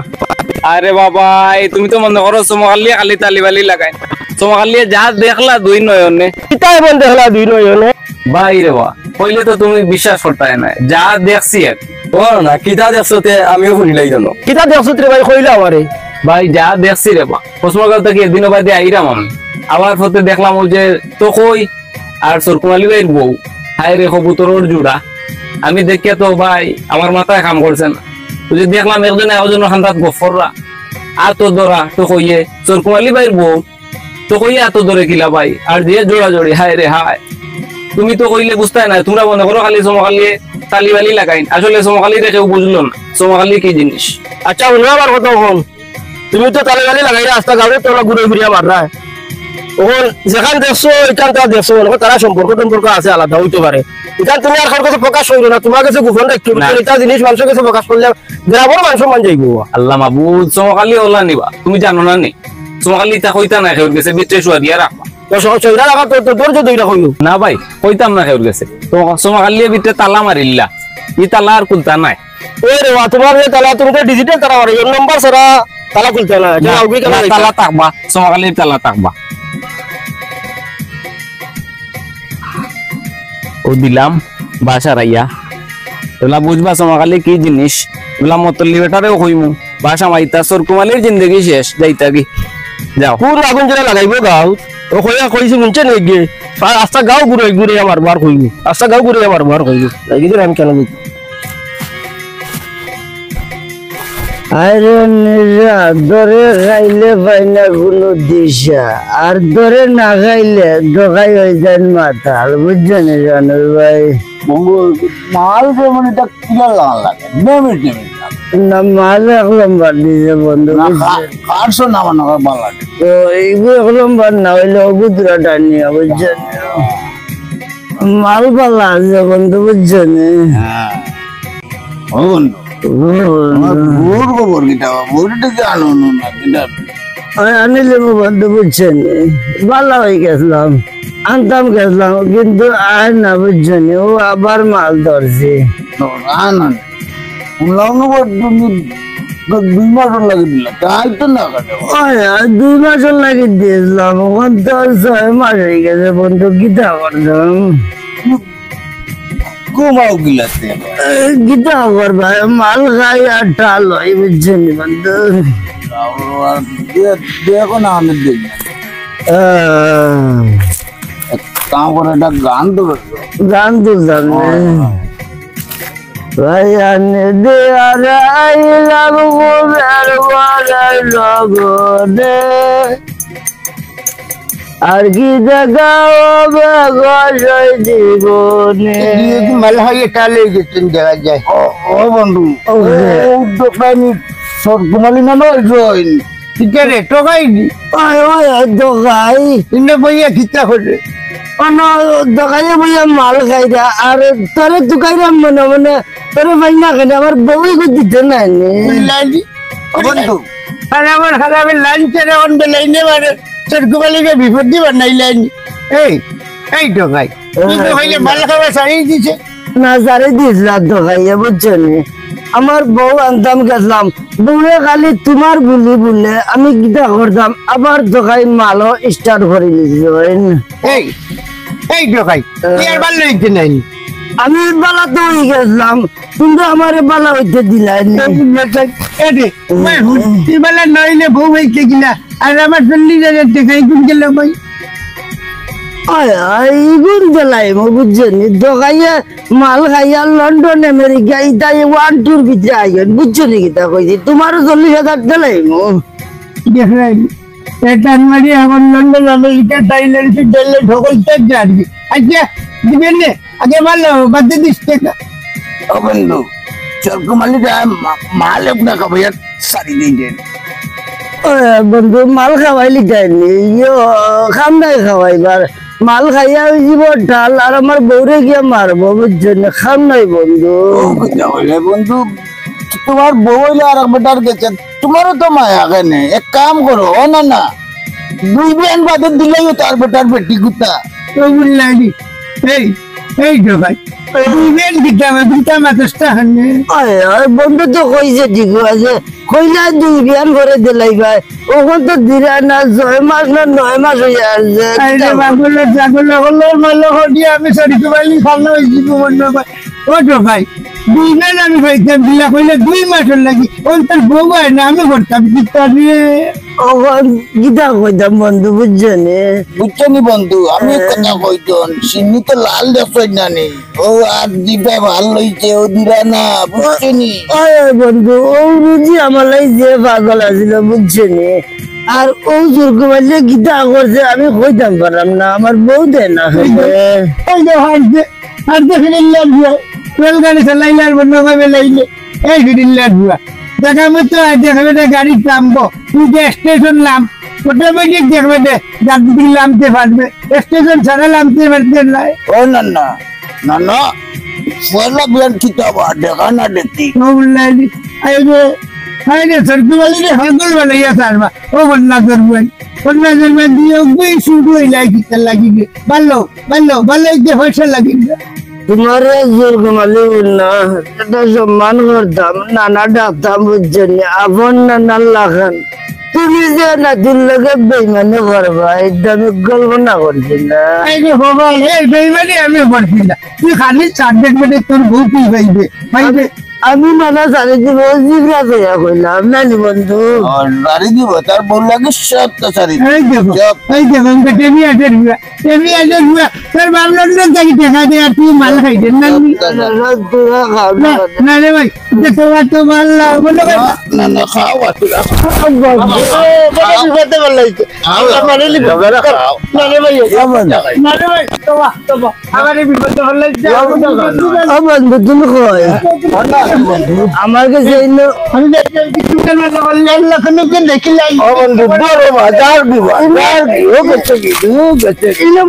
[SPEAKER 7] আরে বাবা এই তুমি তো মনে করো সমখালি খালি তালি বালি লাগাই সমখালি যা দেখলা দুই নয়নে
[SPEAKER 5] কিতা বল দেখলা দুই নয়নে
[SPEAKER 7] ভাই রে বাবা কইলে তো তুমি বিশ্বাস করতে না যা দেখছি
[SPEAKER 6] ও না কিতা দেখছতে আমিও শুনিলাই জানো
[SPEAKER 5] কিতা দেখছ রে ভাই কইলা আমারে
[SPEAKER 7] ভাই যা দেখছি রে বাবা কোসমগাল থেকে একদিন বাদে আইরাম আমি আবার পথে দেখলাম ওই যে তো কই আর সরকুমালি ভাইয়ের বউ হায় রে কবুতরের জোড়া। আমি দেখিয়া তো ভাই আমার মাথায় কাম করছে না। ওই যে দেখলাম একজনে একজনের খান্দাত গফররা আর তো ধরা তো কইয়ে সরকুমালি ভাইয়ের বউ তো কইয়ে এত ধরে কিলা ভাই আর দিয়ে জোড়া জোড়ি হায় রে হায়। তুমি তো কইলে বুঝতে না, তোমরা মনে করো খালি চমকালি তালিবালি লাগাইন, আসলে চমকালি কেউ বুঝলো না চমকালি কি জিনিস।
[SPEAKER 5] আচ্ছা অন্য আমার কথা হন, তুমি তো তালে গালি লাগাই রাস্তা গাড়ি তোলা ঘুরে ফিরিয়া মাররা ওখান যেখান দেখছো এখান তো দেখছো তারা সম্পর্ক আছে আলাদা হইতে পারে। এখান তুমি আর কার কাছে প্রকাশ করো না, তোমার কাছে গোপন রাখছো। এটা জিনিস মানুষের কাছে প্রকাশ করলে গ্রামের মানুষ মান যাইব।
[SPEAKER 7] আল্লাহ মাহবুব চমকালি ওলা নিবা, তুমি জানো না নি চমকালি তা কইতা না খেয়ে গেছে বিত্রে শুয়া দিয়া রাখবা না ভাই কইতাম না খেয়ে গেছে তো চমকালি বিত্রে তালা মারিল্লা ই তালা আর খুলতা নাই।
[SPEAKER 5] তোমার তালা তুমি তো ডিজিটাল তালা মারি নম্বর ছাড়া তালা খুলতে না,
[SPEAKER 7] তালা থাকবা চমকালির তালা থাকবা। ও দিলাম বাসা রাইয়া এগুলা বুঝবা চমকালি কি জিনিস, এগুলা মতলি বেটারেও কইমু বাসা মাইতা সরকুমালির জিন্দগি শেষ যাইতা কি যাও।
[SPEAKER 5] পুরো আগুন যেটা লাগাইবো গাও ও কইয়া কইছি শুনছে নে গিয়ে রাস্তা গাও ঘুরে ঘুরে আমার বার কইবি, রাস্তা গাও ঘুরে আমার বার কইবি লাগিদিন আমি কেন বুঝি।
[SPEAKER 2] আরে ধরে খাইলে পাই না কোনো দিশা, আর ধরে না খাইলে ডকাই হয়ে যায় মাথাল, বুঝছেন জানুর ভাই?
[SPEAKER 1] মাল যেমন এটা কিলার লাগে নেমিট
[SPEAKER 2] না মাল এক লম্বার দিছে বন্ধু,
[SPEAKER 1] কারশো নামানো ভালো লাগে
[SPEAKER 2] তো এইগুলো এক লম্বার না হইলে অগুদরা টানিয়া, বুঝছেন? মাল পালা আছে বন্ধু, বুঝছেন?
[SPEAKER 1] হ্যাঁ ও বন্ধু
[SPEAKER 2] আনিলে বন্ধু, বুঝছেন? ভালো হয়ে গেছিলাম, আনতাম গেছিলাম কিন্তু আর না, বুঝছেন? ও আবার মাল ধরছে।
[SPEAKER 1] 2 মাস লাগে দিলাম তাই তো না কাটে
[SPEAKER 2] 2 মাস লাগে দিয়েছিলাম, ওখান তো 6 মাস হয়ে গেছে বন্ধু, গীতা করতাম
[SPEAKER 1] ঘুমাও গিলাতে
[SPEAKER 2] গীতা করবা মাল খাই আর টাল হয়, বুঝছেন বন্ধু?
[SPEAKER 1] দেখো না আমি দেখি কাম করে একটা গান তো
[SPEAKER 2] গান তুলতাম ভাই আনে দে আর আইলাম গোবের বাড়ার লগনে, আর কি দেখাও জীবনে
[SPEAKER 1] মেলহাই টালে যেতেন দেখা যায়। ও বন্ধু দোকানি সরকুমালি না নয় ঠিক রে টোকাইনি
[SPEAKER 2] দোকাই
[SPEAKER 1] ইন্নে বইয়া খিচা করে
[SPEAKER 2] দোকানে বইয়া মাল খাইরা, আর তোরে দোকাইরাম মনে মনে তোরে ভাই না খাই আমার বউই দিতে নাই
[SPEAKER 1] বন্ধু আর আমার খারাপের লাঞ্চের এখন বেলাইনে মানে সরকুমালিকে বিপদ দিবার নাই লাইন। এই টোকাই খাইলে মাল খাওয়া সারিয়ে দিছে
[SPEAKER 2] না সারে দিয়েছিলাম দোকাইয়া, বুঝছেন? আমার বউ আনতাম গেছিলাম, বউয়ে খালি তোমার বুলি বললে আমি গীতা করতাম, আবার দোকাই মালও স্টার্ট করে দিয়েছিল।
[SPEAKER 1] এই টোকাই আর ভালো হইতে নাই,
[SPEAKER 2] আমি বালা তো হয়ে গেছিলাম কিন্তু আমার বালা হইতে দিলাই
[SPEAKER 1] বেলা নইলে বউ হইতে কিনা আর আমার 40,000 টাকাই গুণ গেল ভাই
[SPEAKER 2] গুণ দিলাই, বুঝছেন? দোকাইয়া মাল খাইয়া লন্ডন আমেরিকা ইটা 1-2 ভিতরে আইন, বুঝছেন? গীতা কইছি তোমারও 40,000 দিলাই
[SPEAKER 1] দেখলাই পেটান মারি এখন লন্ডন আমেরিকা থাইল্যান্ড সুইজারল্যান্ড ঢোকলতে যাবি। আচ্ছা দিবেন না আগে মারলো বাদ দিস টাকা। ও বন্ধু সরকুমালি মাল না খাবো সারি দিন
[SPEAKER 2] বন্ধু মাল খাওয়াইলি যায়নি, খাম নাই খাওয়াইবার, মাল খাইয়া যাব ঢাল আর আমার বউরে গিয়া মারবো, বুঝছেন? খাম নাই বন্ধু।
[SPEAKER 1] বন্ধু তোমার বউ হইলে আর বেটার গেছে, তোমারও তো মায়া কেনে এক কাম করো না না 2 বিয়ান বাদে দিলেই তার বেটার বেটি কুতা বুঝলি। এই ভাই 2 বিয়ান দিতাম দিতাম চেষ্টা হানে
[SPEAKER 2] বন্ধু তো কইছে ঠিক আছে, কইলা 2 বিয়ান করে দিলাই ভাই, ওখান তো দিরা না 6 মাস না 9 মাস হয়ে আসছে। ছাগল হলো মাল হডিয়া আমি সরি তোমালি খালো হইছি মনে ভাই। ও তো ভাই
[SPEAKER 1] দুই মাস আমি পাইতাম দিলা কইলে 2 মাসের লাগি অন্তর বউ হয় না আমি করতাম কি তারে
[SPEAKER 2] ওখান গীতা কইতাম বন্ধু বুঝছনি
[SPEAKER 1] বুঝছনি বন্ধু আমি কথা কইতন সিন্নি তো লাল দেখছই না নি ও আর দিবা ভাল লইছে ও দিরা না বুঝছনি
[SPEAKER 2] আয় বন্ধু ও বুঝি আমার লাই যে পাগল আছিল বুঝছনি আর ও জোর কমাইলে গীতা করছে আমি কইতাম পারলাম না আমার বউ দেয় না
[SPEAKER 1] এই যে আর দেখেন লাগবে রেলগাড়ি চালাইলার বন্ধ করে লাইলে এই ফিরিল্লার বুয়া দেখা মতো দেখবে না গাড়ি থামবো তুই যে স্টেশন নাম অটোমেটিক দেখবে না যাত্রী নামতে পারবে স্টেশন ছাড়া নামতে পারবে না ও না না না না পয়লা বিয়ার কিতাব দেখা না দেখি ও বললি আরে সরকুমালি রে হাগল বানাইয়া সারবা ও বন্না করবেন বন্না করবেন দিয়ে ওই শুরু হইলাই কিতা লাগি ভালো ভালো ভালো যে পয়সা লাগি
[SPEAKER 2] তোমার জোর কমালি না এটা সম্মান করতাম নানা ডাকতাম বুঝছনি আপন নানা লাগান তুমি যে নাতির লগে বেইমানি করবা এটা আমি কল্পনা করছি না
[SPEAKER 1] আরে বাবা এই বেইমানি আমি করছি না তুই খালি সাবজেক্ট মানে তোর বউ কি পাইবে পাইবে
[SPEAKER 2] আমি নানা জানি দিব জিগরা দেয়া কইলাম নানি বন্ধু
[SPEAKER 1] গাড়ি দিব তার বউ লাগে সব তো সারি এই দেখো টেমি আটের হুয়া তোর বাবলার না জায়গা দেখা দে আর তুই মাল খাইতে না
[SPEAKER 2] তোরা খাও
[SPEAKER 1] না রে ভাই দেখো তো মাল না বলো না না খাও বলতে বললাইছে মানে লি না রে ভাই না রে ভাই তো আমারে বিপদে বললাইছে
[SPEAKER 2] বন্ধু তুমি কই আমার কাছে
[SPEAKER 1] আমি দেখতে দেখিলাই বন্ধু বড় বাজার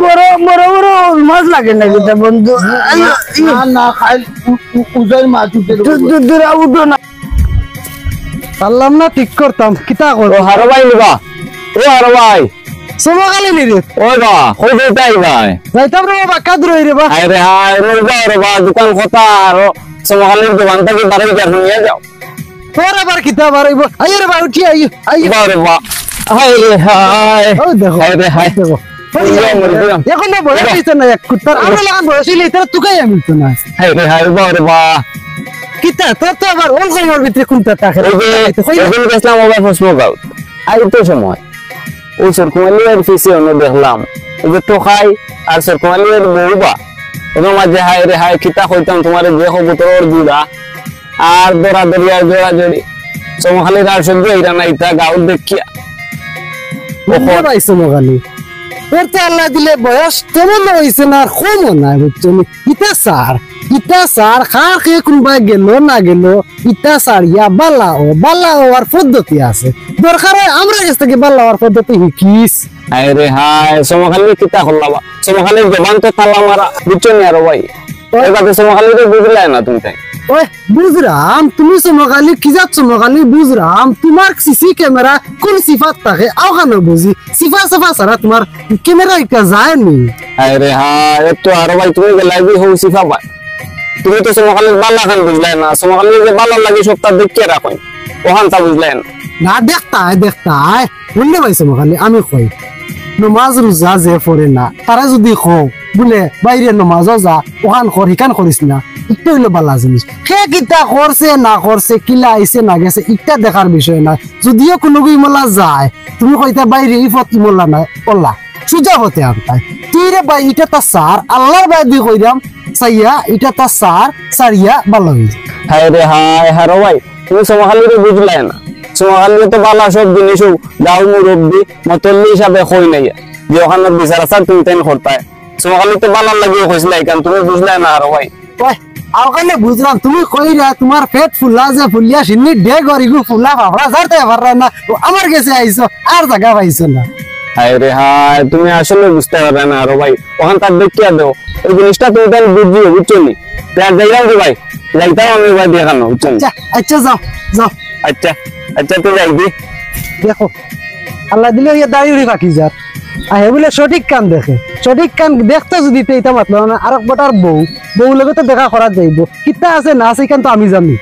[SPEAKER 2] বড় বড় বড় মাছ লাগে না কিন্তু বন্ধু
[SPEAKER 1] না খাই উজাই মাছ
[SPEAKER 2] দূরা উঠো না
[SPEAKER 8] পারলাম না ঠিক করতাম কিতা করো
[SPEAKER 7] হারো ভাই নিবা ও হারো ভাই
[SPEAKER 8] সমকালে নি রে
[SPEAKER 7] ও বা কই যাই ভাই
[SPEAKER 8] যাইতাম রে বাবা কাদ রই রে বা
[SPEAKER 7] হায় রে হায় রে বা দোকান কথা আর সমকালের দোকান থেকে বাড়ি নিয়ে যাও
[SPEAKER 8] তোর আবার কিতা বাড়াইব আই রে বা উঠি আই আই
[SPEAKER 7] বারে বা হায় রে হায়
[SPEAKER 8] ও দেখো
[SPEAKER 7] হায় রে হায়
[SPEAKER 8] দেখো এখন না বয়স হইছে না এক কুত্তার আমরা লাগান বয়স হইলে তারা তুকাই আমি তো না
[SPEAKER 7] হায় রে হায় বারে বা
[SPEAKER 8] কিতা তোর তো আবার ওল কইমার ভিতরে কোনটা টাকা
[SPEAKER 7] এখন গেছিলাম আবার প্রশ্ন গাও আই তো সময় ওই সরকুমালির ফিসে অন্য দেখলাম ওই যে টোকাই আর সরকুমালির বউবা এবং মাঝে হায় রে হায় কিতা কইতাম তোমার যে কবুতর জুড়া আর দরা দরিয়া জোড়া জড়ি সমখালির আর সহ্য হইরা না ইতা গাঁও দেখিয়া
[SPEAKER 8] পাইছো মগালি তোর তো আল্লাহ দিলে বয়স তেমন হইছে না আর কমও না বুঝছেন ইটা সার খা খেয়ে কোনবা গেল না গেল ইটা সার ইয়া বাল্লা হওয়ার পদ্ধতি আছে দরকার হয় আমরা কাছ থেকে বাল্লা হওয়ার পদ্ধতি শিখিস
[SPEAKER 7] হায় রে হায় সমখালির কিতা করলাবা সমখালির জবান তো তালা মারা বুঝছো নি আরো ভাই এবার সমখালির বুঝলাই না তুমি তাই
[SPEAKER 8] ওই বুঝরাম তুমি সমকালি কি যাচ্ছ সমকালি বুঝরাম তোমার সিসি ক্যামেরা কোন সিফাত থাকে আওখানে বুঝি সিফা সাফা সারা তোমার ক্যামেরা একটা যায়নি
[SPEAKER 7] আরে হ্যাঁ একটু আরো ভাই তুমি লাইভে হও সিফা ভাই তুমি তো সমকালের বাল্লা খান বুঝলাই না সমকালের যে বাল্লা লাগে সপ্তাহ দেখিয়ে রাখো ওখান তা বুঝলেন
[SPEAKER 8] না দেখতাই বললে ভাই সমকালি আমি কই নমাজ রোজা যে পড়ে না তারা যদি কও বলে বাইরে নমাজও যা ওখান কর হিকান করিস না একটু হইলো বালা জিনিস সে কিতা করছে না করছে কিলা আইছে না গেছে ইটা দেখার বিষয় না যদিও কোনো ইমলা যায় তুমি কইতা বাইরে ইফত ইমলা নাই ওলা সুজা হতে আনতাই তুই রে ভাই এটা তা সার আল্লাহর বাই দি কইরাম সাইয়া এটা তা সার সারিয়া ভালো হইছে
[SPEAKER 7] হায় রে হায় হারো ভাই তুমি সমকালের বুঝলাই না সমকালের তো বালা সব জিনিস গাঁও মুরব্বী মতল্লি হিসাবে কই নাই যে ওখানে বিচার আসার তুমি তাই করতাই সমকালের তো বালার লাগিয়ে কইছিল কারণ তুমি বুঝলাই না আরো ভাই
[SPEAKER 8] আওখানে বুঝলাম তুমি কইরা তোমার পেট ফুলা যে ফুলিয়া সিন্নি ডে গরিগু ফুলা ভাবরা যাতে পাররা না আমার কাছে আইছো আর জায়গা পাইছো না
[SPEAKER 7] হায় রে হায় তুমি আসলে বুঝতে পারবে না আরো ভাই ওখান তার দেখিয়া দাও এই জিনিসটা তুমি তাহলে বুঝিও বুঝছো নি তার যাইলাম রে ভাই যাইতাম আমি ভাই দেখানো বুঝছো
[SPEAKER 8] আচ্ছা যাও
[SPEAKER 7] আচ্ছা তুই যাইবি
[SPEAKER 8] দেখো আল্লাহ দিলে ইয়া দাঁড়িয়ে রাখি যার আহে বলে সঠিক কান দেখে সঠিক কান দেখতে যদি এটা মাতলো না আর বটার বউ লগে তো দেখা করা যাইব কিতা আছে না আছে কান তো আমি জানি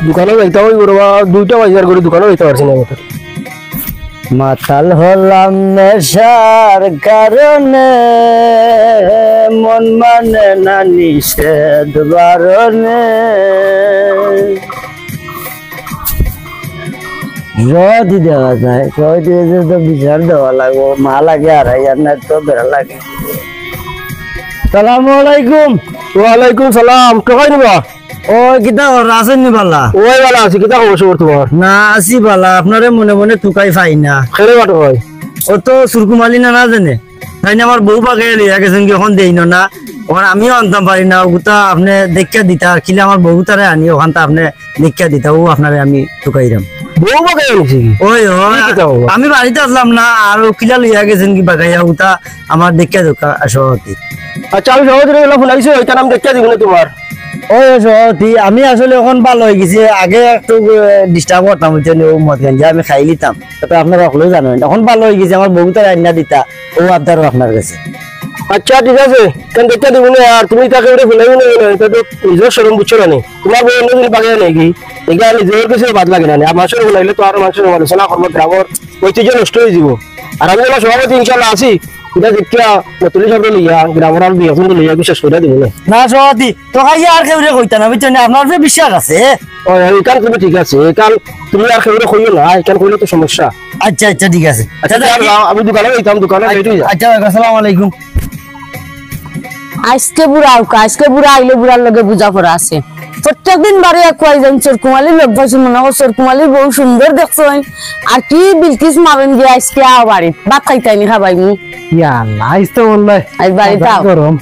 [SPEAKER 5] দোকানে যাইতে হইব রে বা 2টা বাজার করে দোকানে যাইতে পারছি না
[SPEAKER 2] মাতাল হলাম নেশার কারণে, মন মানে না নিষেধ বারণে। যদি দেওয়া যায় যদি তো বিচার দেওয়া লাগবো, মা লাগে 2,500 না তো বেড়া লাগে। সালামু আলাইকুম।
[SPEAKER 5] ওয়ালাইকুম সালাম। কোথায় নিবা?
[SPEAKER 2] ও কিতা রাসেন নি বালা?
[SPEAKER 5] ওই বালা আছে, কিতা খবর তোমার?
[SPEAKER 2] না আসি বালা, আপনারে মনে মনে টুকাই পাই না।
[SPEAKER 5] খেলে বাটো হয়
[SPEAKER 2] ও তো সুরকুমালি না জানে তাই না, আমার বউ পাকে লিয়া গেছেন কি এখন দেই না, ওখানে আমিও আনতাম পারি না। ওটা আপনি দেখা দিতা, আর কিলে আমার বউ তারে আনি ওখানটা আপনি দেখা দিতা, ও আপনারে আমি টুকাইরাম।
[SPEAKER 5] বউ বাকে আনছি কি?
[SPEAKER 2] ওই আমি বাড়িতে আসলাম না, আর কিলা লিয়া গেছেন কি বাগাইয়া, ওটা আমার দেখা দোকা সহতি।
[SPEAKER 5] আচ্ছা আমি সহজে ফোন আইছি, ওইটা নাম দেখতে দিব না তোমার।
[SPEAKER 2] ও সহতি আমি আসলে এখন ভালো হয়ে গেছি, আগে একটু ডিস্টার্ব করতাম ও মদ গাঞ্জা আমি খাই লিতাম, তাতে আপনারা সকলেও জানেন। এখন ভালো হয়ে গেছে, আমার বউ তার আইনা দিতা, ও আবদারও আপনার কাছে।
[SPEAKER 5] আচ্ছা ঠিক আছে, কেন দেখতে দিব না। আর তুমি তাকে ফোনাই না, এটা তো নিজের শরম বুঝছো না, তোমার বউ অন্য দিন বাগে নাকি এগুলা নিজের কাছে বাদ লাগে না। আর মানুষের ফোনাইলে তো আর মানুষের আলোচনা করবো, গ্রামের ঐতিহ্য নষ্ট হয়ে যাব। আর আমি আমার সভাপতি ইনশাল্লাহ আছি, এটা দেখিয়া নতুন সবটা লইয়া গ্রামের আর 2 লইয়া বিশেষ করে দিব না।
[SPEAKER 2] না সভাপতি তো খাইয়া আর কেউ কইতা না, বুঝছেন, আপনার যে বিশ্বাস আছে।
[SPEAKER 5] এখান তুমি ঠিক আছে, এখান তুমি আর কেউ কইও না, এখান কইলে তো সমস্যা।
[SPEAKER 2] আচ্ছা আচ্ছা ঠিক আছে।
[SPEAKER 5] আচ্ছা আমি দোকানে যাইতাম, দোকানে
[SPEAKER 2] আচ্ছা আসসালামু আলাইকুম।
[SPEAKER 3] আজকে বুড়া আইলে বুড়ার লগে বুঝা পড়া আছে। প্রত্যেকদিন বাড়ি কুয়াই যান চোরকুমালির লোক ভাইছি, মনে হয় চোরকুমালির বহু সুন্দর দেখছো। আর কি বিলকিস মাবেন গিয়ে আজকে আও বাড়ি ভাত খাইতাইনি খাবাই মু
[SPEAKER 8] আইস তো বললাই
[SPEAKER 3] আজ বাড়িতে
[SPEAKER 8] গরম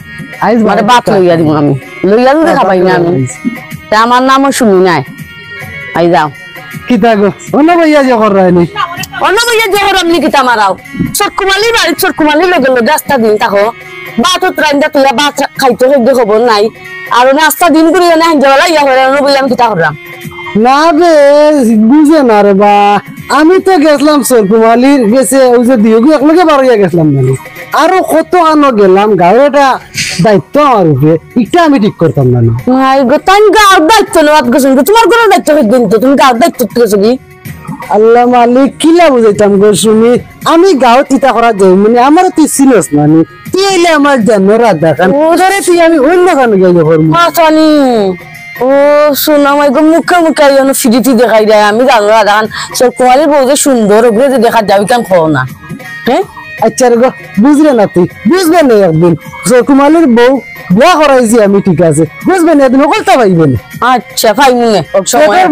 [SPEAKER 8] আইস
[SPEAKER 3] মানে ভাত লইয়া দিব, আমি লইয়া দিলে খাবাই না আমি। তা আমার নামও শুনি নাই। আই যাও
[SPEAKER 8] কিতা গো অন্য ভাইয়া যে কর রাইনি
[SPEAKER 3] অন্য ভাইয়া যে আমনি কিতা মারাও চোরকুমালির বাড়ি চোরকুমালির লগে লগে রাস্তা দিন থাকো ভাত রান্দা তুই ভাত খাইতে হইতে খবর নাই। আর নাস্তা দিন করে না হাঞ্জাওয়ালা ইয়া হয়ে বলে আমি কিতা করলাম
[SPEAKER 8] না বে বুঝে না রে বা। আমি তো গেছিলাম সরকুমালির গেছে ওই যে দিয়োগু একলগে বাড়িয়া গেছিলাম মানে, আরো কত আনো গেলাম, গাঁয়ের একটা দায়িত্ব আমার উপরে, এটা আমি ঠিক করতাম না।
[SPEAKER 3] গাঁর দায়িত্ব নেওয়াত গেছো, তোমার কোনো দায়িত্ব দিন তো তুমি গাঁর দায়িত্ব গেছো কি?
[SPEAKER 8] আল্লাহ মালিক কিলা বুঝাইতাম গো শুনি, আমি গাঁৱত ইটা করা যাই মানে আমার তুই চিনস না নি, তুই এলে আমার জানোরা দেখান ওরে তুই আমি অন্য খান গেলে করবো
[SPEAKER 3] মাছানি। ও শোনা মাই গো মুখে মুখে যেন ফিরিটি দেখাই দেয়, আমি জানো না দেখান সব কুমারির বউ যে সুন্দর ওগুলো যে দেখা যাবে কেন খাও না। হ্যাঁ
[SPEAKER 8] আচ্ছা রে গো বুঝলে না, তুই বুঝবে না একদিন সরকুমালির বউ বিয়া করাইছি আমি ঠিক আছে, বুঝবে না একদিন ওকলটা পাইবে না।
[SPEAKER 3] আচ্ছা ভাই মুনে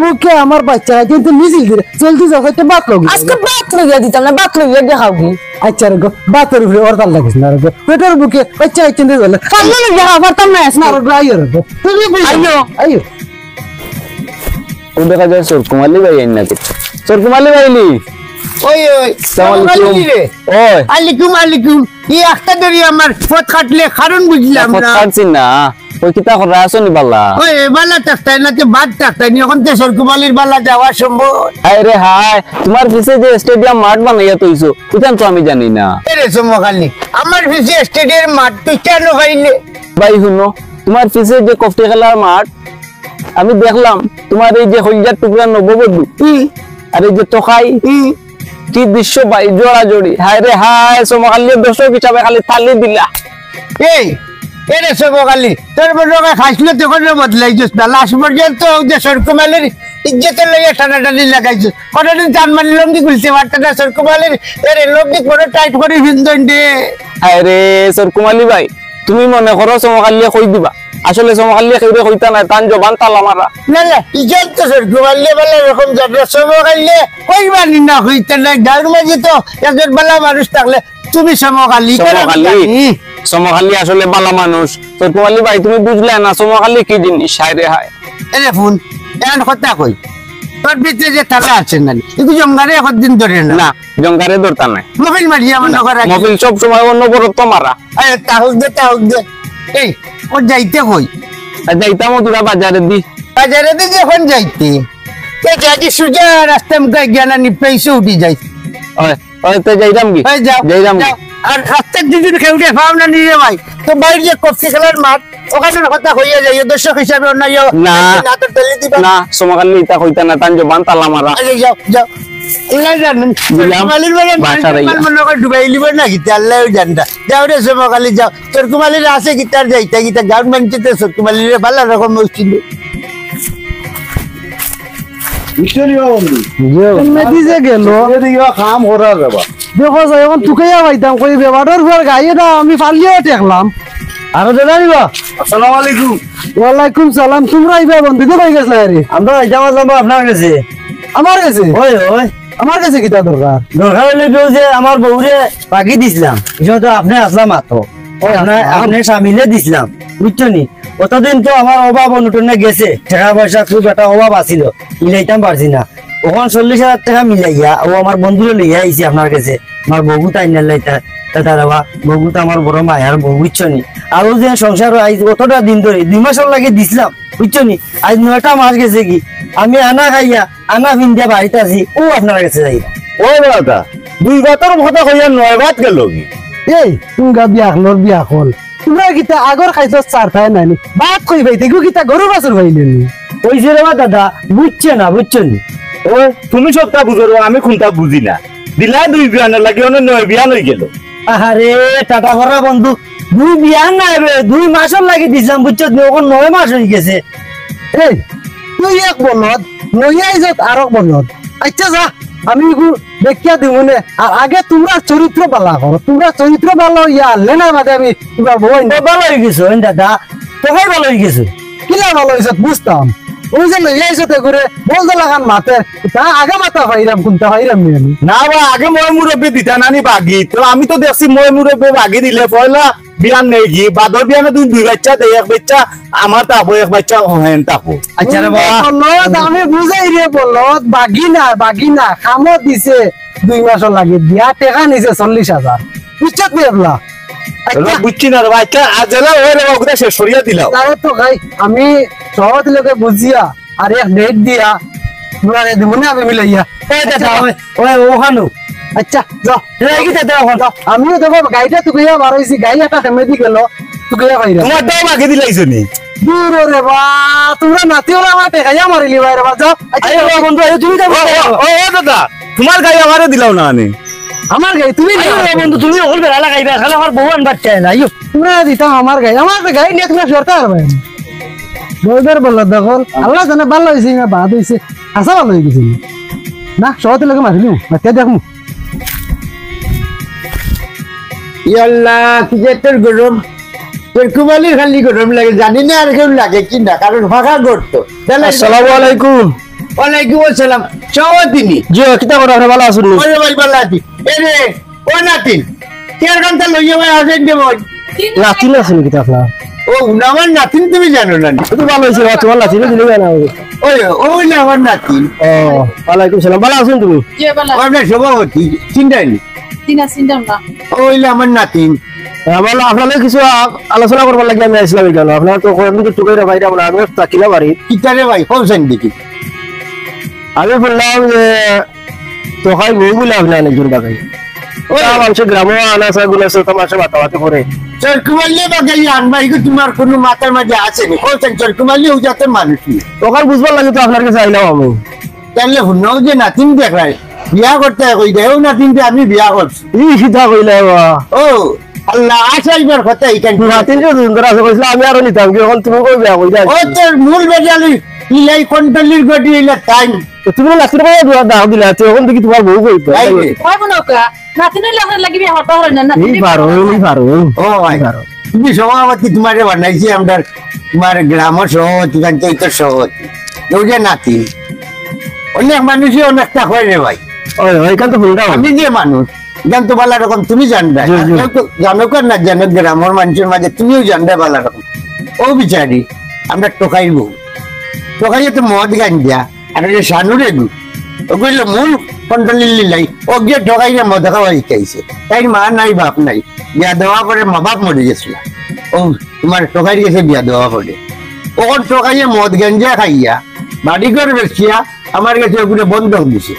[SPEAKER 8] বুকে আমার বাচ্চা কিন্তু মিছিল দিলে চলতে যাও একটা বাত লোক
[SPEAKER 3] আজকে বাত লইয়া দিতাম না, বাত লইয়া দেখাও কি?
[SPEAKER 8] আচ্ছা রে গো বাতের উপরে অর্দাল লাগিস না রে গো, পেটের বুকে বাচ্চা চিনতে গেলে
[SPEAKER 3] কান্না দেখা পারতাম না
[SPEAKER 8] না রে আইও রে গো, তুমি
[SPEAKER 3] আইও
[SPEAKER 8] আইও।
[SPEAKER 7] ও দেখা যায় চোরকুমালি ভাই আইন নাকি? চোরকুমালি ভাইলি
[SPEAKER 1] ওই ওই
[SPEAKER 7] ওই
[SPEAKER 1] আলাইকুম আলাইকুম। এই একটা ধরে আমার পথ কাটলে কারণ বুঝলাম না।
[SPEAKER 7] কাটছিন না, ওই কিতা করা আছো নি বালা?
[SPEAKER 1] ওই বালা টাকতাই না তো বাদ টাকতাই নি, এখন তো সরকুমালির বালা যাওয়া সম্ভব।
[SPEAKER 7] হায় রে হায়, তোমার পিছে যে স্টেডিয়াম মাঠ বানাইয়া তৈছো এটা তো আমি জানি না।
[SPEAKER 1] এরে সমকালি আমার পিছে স্টেডিয়াম মাঠ তুই কেন পাইলে?
[SPEAKER 7] ভাই শুনো, তোমার পিছে যে কফটি খেলার মাঠ আমি দেখলাম, তোমার এই যে হলজার টুকরা নববধূ আর এই যে তোকাই কি দৃশ্য ভাই, জোড়া জোড়ি। হায় রে হায়, সমকালীর দর্শক হিসাবে খালি তালি দিলা।
[SPEAKER 1] এই এরে সমকালি তোর বড়কে খাইছিল তখন বদলাইছিস না, লাস্ট পর্যন্ত যে সরকুমালির ইজ্জতের লইয়া টানাটানি লাগাইছিস। কতদিন চান মানি লঙ্গি খুলতে পারতে না সরকুমালির, এরে লঙ্গি করে টাইট করে ভিন্দন দে।
[SPEAKER 7] হায় রে সরকুমালি ভাই, তুমি মনে করো সমকালিয়ে কই দিবা, আসলে সমকালিয়ে কেউ কইতা না, তান জবান তালা মারা।
[SPEAKER 1] না না ইজ্জত তো সরকুমালি বলে এরকম যাবে, সমকালি কইবানি না হইতে না। গাঁর মাঝে তো একজন বালা মানুষ থাকলে তুমি সমকালি
[SPEAKER 7] সমকালি আসলে বালা মানুষ। সরকুমালি ভাই তুমি বুঝলে না সমকালি কি জিনিস। হায় রে হায়,
[SPEAKER 1] এরে ফোন এমন কথা কই, তোর ভিতরে যে তালা আছে না এগুলো জঙ্গারে একদিন ধরে না।
[SPEAKER 7] না জঙ্গারে দরকার নাই,
[SPEAKER 1] মফিল মারি আমার নগর
[SPEAKER 7] মফিল সব সময় অন্য বড় তো মারা।
[SPEAKER 1] আরে তাহলে দে এই ও যাইতে কই?
[SPEAKER 7] যাইতাম তোরা বাজারে দি,
[SPEAKER 1] বাজারে দি যখন যাইতে যাই সুজা রাস্তা মুখে জ্ঞানা নিপেছে উঠি যাই।
[SPEAKER 7] যাইতাম কি যাইতাম কি?
[SPEAKER 1] আর রাস্তার দিদির খেউটে পাও না নিজে ভাই, তো বাইরে যে কফি খেলার মাঠ ওখানে কথা হইয়া যায় দর্শক হিসাবে
[SPEAKER 7] না না সমকালি ইতা কইতা না, তান জবান তালা মারা।
[SPEAKER 1] যাও যাও আল্লাহ জানেন চরকুমালির বেলা মনে করে ডুবাই লিব না গীতা আল্লাহ জানতা যাও রে সমকালি যাও চরকুমালির আছে গীতার যাইতা গীতা গান মানতে চরকুমালির ভালো রকম মুশকিল
[SPEAKER 8] মেদি যে গেল
[SPEAKER 4] কাম করা যাবা
[SPEAKER 8] দেখো যাই এখন তুকাইয়া পাইতাম কই বেবাডর ঘর গাইয়ে না আমি ফালিয়ে টেকলাম
[SPEAKER 2] আরো দাদা নিবা
[SPEAKER 4] আসসালামু আলাইকুম
[SPEAKER 8] ওয়ালাইকুম সালাম তোমরা আইবা বন্ধু তো কই গেছ রে
[SPEAKER 2] আমরা যাওয়া যাবো আপনার কাছে
[SPEAKER 8] আমার কাছে
[SPEAKER 2] ওই ওই
[SPEAKER 8] আমার কাছে কিতা দরকার
[SPEAKER 2] দরকার হলে কেউ যে আমার বউরে পাখি দিছিলাম এসব তো আপনি আসলাম মাত্র আপনি স্বামীলে দিছিলাম বুঝছো নি কতদিন তো আমার অভাব অনুটনে গেছে টাকা পয়সা খুব একটা অভাব আছিল মিলাইতাম পারছি না ওখান 40,000 টাকা মিলাইয়া ও আমার বন্ধুরে লইয়া আইছি আপনার কাছে আমার বউ তাই নাইতা দাদা বউ তো আমার বড় মায়ার বউ বুঝছো নি আর যে সংসার আইজ কতটা দিন ধরে 2 মাসের লাগে দিছিলাম বুঝছো নি আজ 9টা মাস গেছে কি আমি আনা খাইয়া আনা ফিন্দিয়া বাড়িতে আছি ও আপনার কাছে যাই
[SPEAKER 4] ও দাদা 2 বাতর কথা কইয়া 9 বাত গেল কি
[SPEAKER 8] এই তুঙ্গা বিয়া হল তোমরা কিতা আগর খাইছো চার থাই নানি বাত কই ভাইতে গো কিতা গরু বাছুর ভাইলেন
[SPEAKER 2] ওই যে রে দাদা বুঝছে না বুঝছো নি
[SPEAKER 4] ও তুমি সবটা বুঝো আমি কোনটা বুঝি না দিলা 2 বিয়ানের লাগি অন্য 9 বিয়ান হই গেল
[SPEAKER 2] আরে টাটা ভরা বন্ধু 2 বিয়ান না রে 2 মাসের লাগে দিছিলাম বুঝছো নি ওখান 9 মাস হয়ে গেছে
[SPEAKER 8] এই তুই এক বলদ নইয়া ইজত আরক বলদ আচ্ছা যা আমি দেখিয়া দিব নে আর আগে তোমরা চরিত্র বালা করো তোমরা চরিত্র বালা ইয়া লেনা বাদে আমি তোমরা বই
[SPEAKER 2] তো ভালো হয়ে গেছো দাদা তোকাই ভালো হয়ে গেছে
[SPEAKER 8] কিলা ভালো ইজত বুঝতাম ওই যে লইয়া ইজতে করে বলদ লাগান মাতে তা আগে মাথা ফাইরাম কোনটা ফাইরাম নি আমি
[SPEAKER 4] না বা আগে মই মুরব্বী দিতা নানি বাগি তো আমি তো দেখছি মই মুরব্বী বাগি দিলে পয়লা বিয়ান নেই গি বাদর বিয়ানে 2 বাচ্চা দেই এক বাচ্চা আমার তাপো এক বাচ্চা হেন তাপো
[SPEAKER 2] আচ্ছা রে বাবা
[SPEAKER 8] বলদ আমি বুঝাই রে বলদ বাগিনা খামো দিছে 2 মাস লাগে দিয়া টাকা নিছে 40,000 বুঝছত মেবলা
[SPEAKER 4] বুঝছি না রে বাচ্চা আজলা ওই রে ওগুলা শেষ করিয়া দিলাও
[SPEAKER 8] তারে তো ভাই আমি সহজ লোকে বুঝিয়া আর এক ডেট দিয়া মুরারে দিব না আমি মিলাইয়া
[SPEAKER 2] এই দাদা ওই ওখানো
[SPEAKER 8] আচ্ছা যাও
[SPEAKER 2] এই দাদা ওখানো
[SPEAKER 8] আমিও দেখো গাইটা তুকিয়া বারইছি গাই একটা ফেমেদি গেল তুকিয়া ভাইরা
[SPEAKER 4] তোমার দাও বাকি দিলাইছো নি
[SPEAKER 8] দূর রে বা তোমরা নাতিওরা আমার টেকাইয়া মারিলি ভাইরা বা যাও
[SPEAKER 2] আরে বন্ধু তুমি যাবো
[SPEAKER 4] ও দাদা তোমার গাই আমারে দিলাও না আনি
[SPEAKER 8] আমার গাই তুমি
[SPEAKER 2] বন্ধু তুমি ওখান বেলা লাগাইবে খালি আমার বউ আনবার চাই না আইও
[SPEAKER 8] তোমরা দিতাম আমার গাই নিয়ে তোমরা সরতে পারবে বউদের বলল দেখল আল্লাহ জানে ভালো হয়েছে না বাদ হয়েছে আসা ভালো হয়ে গেছে না সহজ লোকে মারিলি মাতিয়া দেখমু
[SPEAKER 1] ইয়াল্লাহ কি যে তোর গরম চরকুমালির খালি গরম লাগে জানি না আর কেউ লাগে কি না কারণ ফাঁকা করতো
[SPEAKER 5] আসসালামু আলাইকুম
[SPEAKER 1] ওয়ালাইকুম আসসালাম সওয়াতিনি
[SPEAKER 5] জি কিতা করে আপনি ভালো আছেন
[SPEAKER 1] ওরে ভাই বালাতি এরে ও নাতিন কেয়ার কান্তা লইয়া ভাই আসেন যে ভাই
[SPEAKER 5] নাতিন আছেন কিতা আপনার
[SPEAKER 1] ও আমার নাতিন তুমি জানো না
[SPEAKER 5] তো ভালো হয়েছে তোমার নাতিন দিলে না
[SPEAKER 1] ওই ওই না আমার নাতিন
[SPEAKER 5] ও ওয়ালাইকুম সালাম ভালো আছেন তুমি
[SPEAKER 1] আপনার সভাপতি চিন্তাই নেই ওইলে আমার নাতিন
[SPEAKER 5] আমার আপনাদের কিছু আলোচনা করবার লাগে আমি আসলাম কেন আপনার তো কোনদিন টুকাইরা বাইরে আমরা আমি তাকিলা বাড়ি
[SPEAKER 1] কিতারে ভাই কৌশন দেখি
[SPEAKER 5] আমি বললাম যে তোকাই বই বলে আপনার একজন বাগাই মানুষের গ্রামে আনাসা গুনাসা তোমার মাতামাতি করে
[SPEAKER 1] চরকুমালি বাগাই আনবাই তোমার কোনো মাথার মাঝে আসেনি কৌশন চরকুমালি ও জাতের মানুষ
[SPEAKER 5] তোকার বুঝবার লাগে তো আপনার কাছে আইলাম আমি
[SPEAKER 1] তাহলে শুনাও যে নাতিন দেখায় বিয়া করতে কই দেও নাতিনকে আমি বিয়া করছি
[SPEAKER 5] ই সিধা কইলে
[SPEAKER 1] ও আল্লাহ আসাইবার কথা এইখান
[SPEAKER 5] নাতিন যে সুন্দর আছে কইছিল আমি আরো নিতাম কি এখন তুমি কই বিয়া কইলা
[SPEAKER 1] ও তোর মূল বেজালি ইলাই কন্ট্রোলের গডি ইলা টাইম
[SPEAKER 5] তুমি লাস্টের পরে দুয়া দাও দিলা তো এখন দেখি তোমার বউ কইতো এই পারো
[SPEAKER 1] ও ভাই তুমি সভাপতি তোমারে বানাইছি আমরা তোমার গ্রাম সভাপতি পঞ্চায়েত সভাপতি যে নাতি অনেক মানুষই অনেকটা হয় রে ভাই
[SPEAKER 5] ওইখান তো ভুল
[SPEAKER 1] আমি যে মানুষ জানতো ভালো রকম তুমি জানবে জানো কর না জানো গ্রামের মানুষের মাঝে তুমিও জানবে ভালো রকম ও বিচারি আমরা টোকাই বউ টোকাইয়ে তো মদ গান দিয়া আর যে সানুরে গু ওগুলো মূল কন্ট্রোলের লিলাই ও গিয়ে টোকাইয়ে মদ খাওয়া শিখাইছে তাই মা নাই বাপ নাই বিয়া দেওয়া করে মা বাপ মরে গেছিল ও তোমার টোকাই গেছে বিয়া দেওয়া করে ওর টোকাইয়ে মদ গাঞ্জা খাইয়া বাড়ি ঘর বেশিয়া আমার কাছে ওগুলো বন্ধক দিছে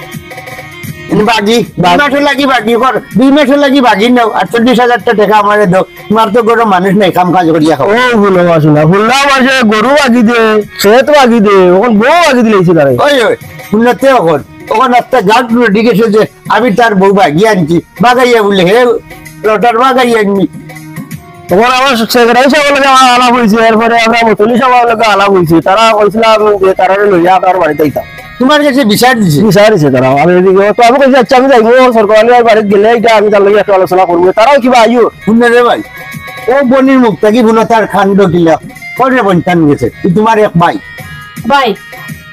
[SPEAKER 1] বাগি 2 মাসে লাগি বাগি কর 2 মাসে লাগি বাগি নাও 48,000 টাকা আমারে দাও তোমার তো গরু মানুষ নাই কাম কাজ করিয়া খাও
[SPEAKER 5] ও ভুলো আসলে ভুললাম আছে গরু আগি দে সে তো আগি দে ওখন বউ আগি দিলেছি তারে
[SPEAKER 1] ওই ওই শুনতে ওখন ওখানে একটা গার্ড রেডি গেছে যে আমি তার বউ বাগিয়ে আনছি, বাগাইয়া বলে হে লটার বাগাইয়া আনবি।
[SPEAKER 5] তখন আমার সেক্রেটারি সাহেবের লগে আলাপ হয়েছে, এরপরে আমরা মতলি সাহেবের লগে আলাপ হয়েছে, তারা কইছিলাম যে তারা লইয়া আপনার বাড়িতে আইতাম।
[SPEAKER 1] তোমার কাছে বিচার দিছে?
[SPEAKER 5] বিচার দিছে তারা। আমি এদিকে তো আমি কইছি আচ্ছা আমি যাইবো সরকারি বাড়িতে গেলে এটা আমি তার লগে একটু আলোচনা করবো, তারাও কিবা আইও।
[SPEAKER 1] শুনে রে ভাই, ও বনির মুখ থাকি বোন তার খান্ড কিলা করে বন্টান গেছে, তোমার এক ভাই।
[SPEAKER 3] ভাই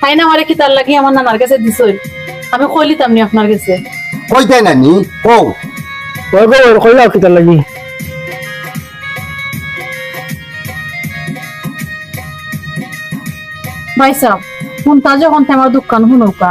[SPEAKER 3] তাই না আমারে কি তার লাগি আমার নানার কাছে দিছই, আমি কইলিতাম নি আপনার কাছে।
[SPEAKER 1] কইতে নানি ও
[SPEAKER 5] ওই গো কইলাও কি তার লাগি।
[SPEAKER 3] ভাই সাহেব শুনতা যখন আমার দোকান শুনৌকা,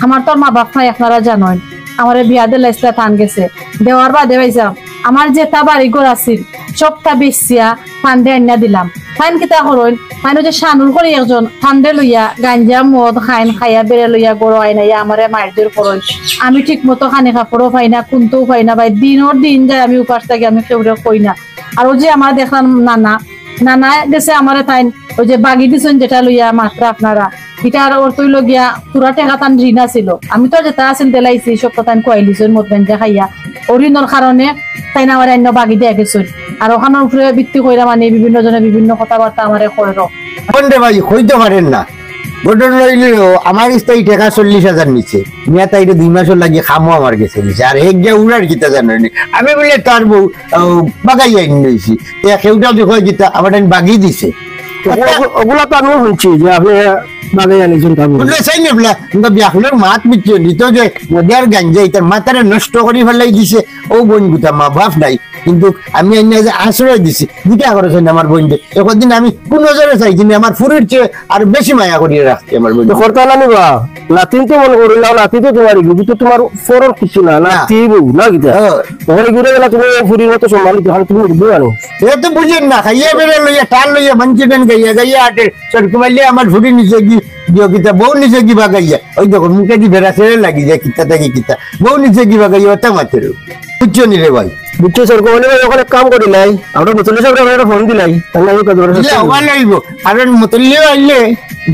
[SPEAKER 3] আমার তো মা বাপ নাই আপনারা জানেন, আমার বিয়া দিলে টান গেছে দেওয়ার বাদে ভাই সাহেব আমার যেটা বাড়ি ঘর আছিল সবটা বেচিয়া ফান্ডে আনিয়া দিলাম। ফাইন কিতা করইন ফাইন যে সানুর করে একজন ফান্ডে লইয়া গাঞ্জা মদ খাইন খাইয়া বেড়ে লইয়া গড় আইনাইয়া আমারে মারধর করইন। আমি ঠিক মতো খানি কাপড়ও পাই না, কুন্তও পাই না ভাই, দিনের দিন যায় আমি উপাস থাকি, আমি কেউরে কই না। আর ও যে আমার দেখলাম নানা গেছে আমার তাই ওই যে বাগি দিছেন যেটা লইয়া মাত্র আপনারা এটা আর ওর তৈল গিয়া পুরা টেকা তান ঋণ আছিল, আমি তো যেটা আছিল দেলাইছি সব কথা কয়াই দিছেন মদ গাঞ্জা খাইয়া। ও ঋণের কারণে তাই না আমার অন্য বাগি দিয়ে গেছেন, আর ওখানের উপরে ভিত্তি কইরা মানে বিভিন্ন জনে বিভিন্ন কথাবার্তা আমারে কইর।
[SPEAKER 1] রে ভাই কইতে পারেন না, ঘটন রইলেও আমার স্থায়ী টাকা 40,000 নিচে মিয়া তাই 2 মাসের লাগিয়ে খামো আমার গেছে নিচে, আর এক গিয়া উড়ার গীতা জানি আমি বলে তার বউ বাগাইয়া নিয়েছি, কেউটাও দেখো গীতা আমার বাগিয়ে দিছে।
[SPEAKER 5] ওগুলা তো আমিও শুনছি যে আপনি বাগাই আনিছেন।
[SPEAKER 1] চাই না বলা বিয়াকুলের মাত মিটিয়ে দিত যে মদিয়ার গাঞ্জাই তার মাথারে নষ্ট করে ফেলাই দিছে। ও বোন গুতা মা বাপ নাই, কিন্তু আমি যে আশ্রয় দিছি গীতা করেছেন আমার বোনকে। একদিন আমি কোন নজরে চাইছি আমার ফুরের চেয়ে আর বেশি মায়া করিয়ে রাখছি আমার বোন।
[SPEAKER 5] করতে নানিবা নাতিন তো মনে করি না, নাতি তো তোমার কিন্তু তোমার ফোরের কিছু না, নাতি বউ না গীতা ওখানে ঘুরে গেলে তুমি ফুরির মতো সম্মানিত হয়, তুমি উঠবে আনো
[SPEAKER 1] এ তো বুঝেন না, খাইয়া বেড়ে লইয়া টান লইয়া মানছিলেন গাইয়া গাইয়া আটে চটকুমাইলে আমার ফুরি নিচে গীতা বউ নিচে কি বাগাইয়া ওই দেখুন মুখে কি বেড়া ছেড়ে লাগি যায় কিতা থাকি কিতা বউ নিচে কি বাগাইয়া ওটা মাত্র বুঝছো নি রে ভাই।
[SPEAKER 5] বুঝছো সরকারি ওখানে কাম করি নাই, আমরা মতলি সাহেব একটা ফোন দিলাই
[SPEAKER 1] হওয়া লাগব, কারণ মতলিও আইলে